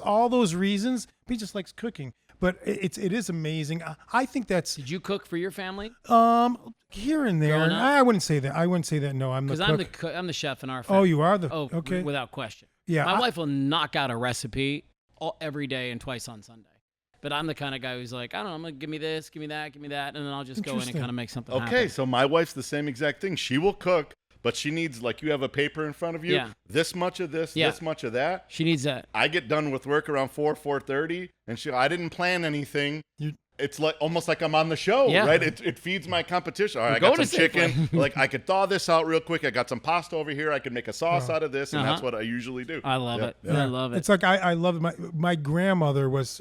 All those reasons, he just likes cooking. But it is amazing. I think that's Did you cook for your family? here and there. Growing up? I wouldn't say that. No, I'm the Because cook. I'm the chef in our family. Oh, you are the Oh, okay. without question. Yeah, My wife will knock out a recipe every day and twice on Sunday. But I'm the kind of guy who's like, I don't know, I'm going to give me this, give me that, and then I'll just go in and Interesting. kind of make something Okay, happen. so my wife's the same exact thing. She will cook, but she needs, like, you have a paper in front of you. Yeah. This much of this, Yeah. this much of that. She needs that. I get done with work around 4:30, and I didn't plan anything. It's like almost like I'm on the show, Yeah. right? It feeds my competition. All right, I We're got going some to chicken. Safeway. Like, I could thaw this out real quick. I got some pasta over here. I could make a sauce out of this, and that's what I usually do. I love it. Yeah. I love it. It's like I love it. My grandmother was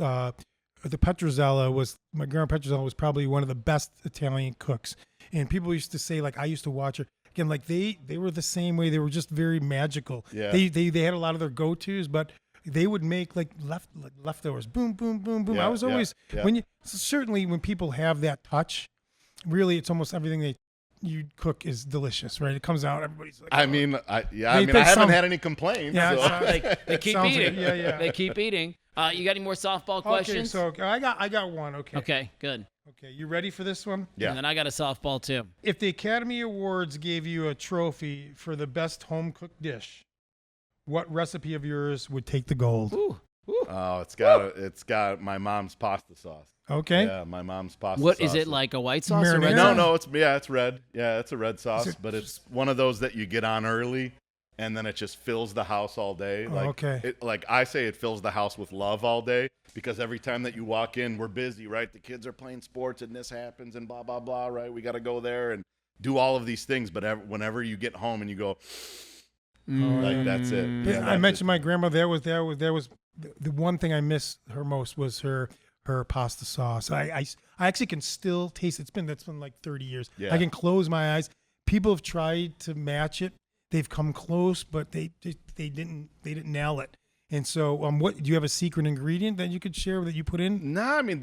the Petrozzella was my grandma Petrozzella was probably one of the best Italian cooks, and people used to say, like, I used to watch her again, like they were the same way. They were just very magical. Yeah. They had a lot of their go-tos, but they would make like leftovers. Boom, boom, boom, boom. Yeah, I was always certainly when people have that touch, really, it's almost everything you cook is delicious, right? It comes out, everybody's like, I oh. mean, I They haven't sound- had any complaints. Yeah, so. it sounds Like, they keep Sounds like eating. it. Yeah. They keep eating. You got any more softball questions? Okay, so I got one. Okay, good. Okay, you ready for this one? Yeah. And then I got a softball too. If the Academy Awards gave you a trophy for the best home cooked dish, what recipe of yours would take the gold? Ooh. Oh, it's got my mom's pasta sauce. Okay. Yeah, my mom's pasta What sauce. is it, like a white sauce or red Marinara? sauce? No, it's red. Yeah, it's a red sauce, it- but it's one of those that you get on early, and then it just fills the house all day. Like, okay. Like I say, it fills the house with love all day, because every time that you walk in, we're busy, right? The kids are playing sports, and this happens, and blah blah blah, right? We got to go there and do all of these things, but whenever you get home and you go, like, that's it. Yeah, Yeah, I that's mentioned it. my grandma. There was the one thing I miss her most was her pasta sauce. I actually can still taste it. That's been like 30 years. Yeah. I can close my eyes. People have tried to match it. They've come close, but they didn't nail it. And so, what do you have a secret ingredient that you could share that you put in? No, I mean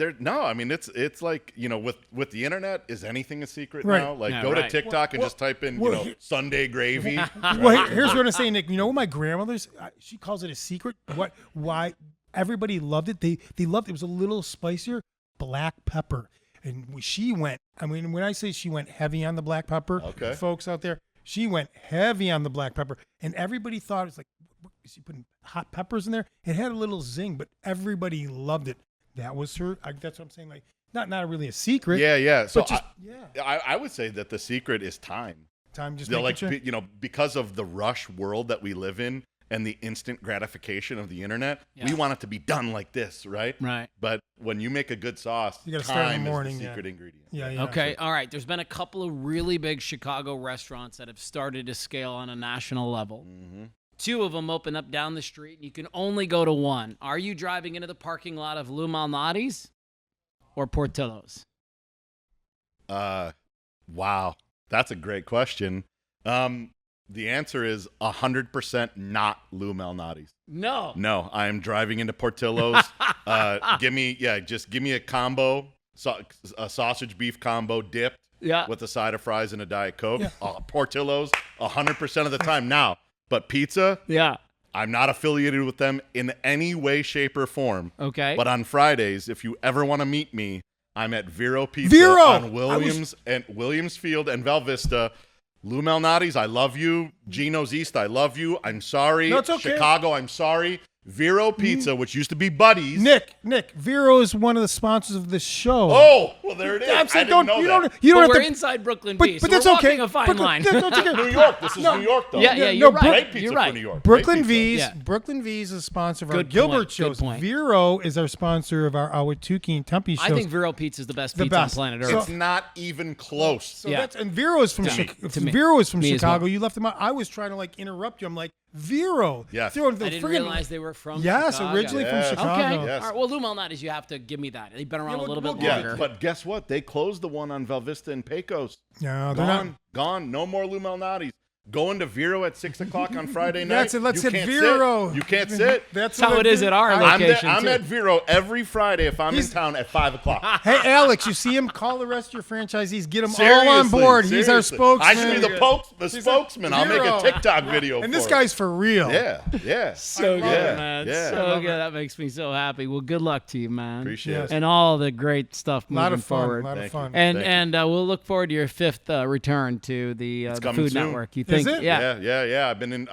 it's like, with the internet, is anything a secret Right. now? Like, Yeah, go right. to TikTok and just type in Sunday gravy. Well, here's what I'm saying, Nick. You know, my grandmother's she calls it a secret. Why everybody loved it? They loved it. It was a little spicier, black pepper. And she went. I mean, when I say she went heavy on the black pepper, Okay. folks out there, she went heavy on the black pepper, and everybody thought it was like, what, is she putting hot peppers in there? It had a little zing, but everybody loved it. That was her. That's what I'm saying. Like, not really a secret. Yeah. So But just, I would say that the secret is time. time just They're making like, sure. because of the rush world that we live in and the instant gratification of the internet, Yeah. we want it to be done like this, right? Right. But when you make a good sauce, You gotta start in the time morning, is the yeah. secret ingredient. Yeah. Okay. All right. There's been a couple of really big Chicago restaurants that have started to scale on a national level. Mm-hmm. 2 of them open up down the street, and you can only go to one. Are you driving into the parking lot of Lou Malnati's or Portillo's? Wow. That's a great question. The answer is 100% not Lou Malnati's. No. No, I am driving into Portillo's. Give me a combo, a sausage beef combo dipped Yeah. with a side of fries and a Diet Coke. Portillo's 100% of the time now. But pizza, Yeah. I'm not affiliated with them in any way, shape, or form. Okay. But on Fridays, if you ever want to meet me, I'm at Vero Pizza Vero! on Williams Field and Val Vista. Lou Malnati's, I love you. Gino's East, I love you. I'm sorry. No, it's okay. Chicago, I'm sorry. Vero Pizza, which used to be Buddy's. Nick, Vero is one of the sponsors of this show. Oh, well, there it is. I'm saying I didn't know you that. don't But have we're to. inside Brooklyn But, Beach, but so that's we're okay. walking a fine line. That's okay. New York. This is New York, though. Yeah, you're right. Great pizza You're for right. New York. Brooklyn Great pizza. V's. Yeah. Brooklyn V's is a sponsor of our Good Gilbert point, good shows. point. Vero is our sponsor of our Awatuki and Tempe shows. I think Vero Pizza is the best The pizza best. on planet So- Earth. It's not even close. So Yeah. and Vero is from To me. Vero is from Me as Chicago. well. You left them out. I was trying to like interrupt you. I'm like, Vero. Yes. Throwing the I didn't friggin- realize they were from Yes, Chicago. originally from Yes. Chicago. Okay. Yes. All right. Well, Lou Malnati's, you have to give me that. They've been around Yeah, a little we'll bit get longer. Yeah, but guess what? They closed the one on Velvista and Pecos. No, they're not. Gone. No more Lou Malnati's. Going to Vero at 6 o'clock on Friday night. That's it. Let's You hit can't Vero. sit. You can't sit. That's how what it is at our I'm location. I'm too. at Vero every Friday if I'm in town at 5 o'clock. Hey, Alex, you see him? Call the rest of your franchisees. Get them all on board. He's our Seriously. spokesman. I should be the spokesman. I'll make Vero. a TikTok video And for this it. guy's for real. Yeah. So good, it. man. Yeah. So good. That makes me so happy. Well, good luck to you, man. Appreciate Yes. it. And all the great stuff A moving lot of fun. forward. A lot of Thank fun. you. And Thank you. we'll look forward to your 5th return to the coming Food soon. Network. You think? it? Yeah. I've been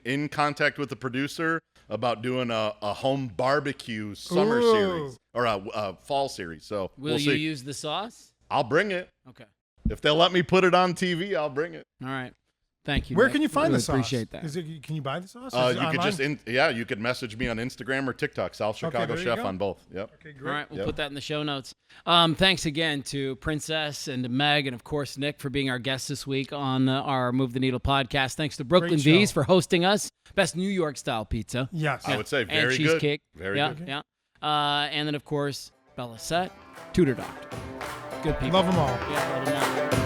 in contact with the producer about doing a home barbecue summer Ooh. series or a fall series. So Will we'll you see. use the sauce? I'll bring it Okay. if they'll let me put it on TV. I'll bring it. All right. Thank you. Where Nick. can you find Really the sauce? Appreciate that. Can you buy the sauce? Is You it could online? just you could message me on Instagram or TikTok. South Chicago there you Chef go. on both. Yep. Okay, All great. right, we'll Yep. put that in the show notes. Thanks again to Princess and to Meg and, of course, Nick for being our guests this week on our Move the Needle podcast. Thanks to Brooklyn Great V's show. for hosting us. Best New York-style pizza. Yes. I would say And very good. cheesecake. Very yeah, good. Yeah. And then, of course, Bella Set, Tutor Doctor. Good people. Love them all. Yeah, love them all.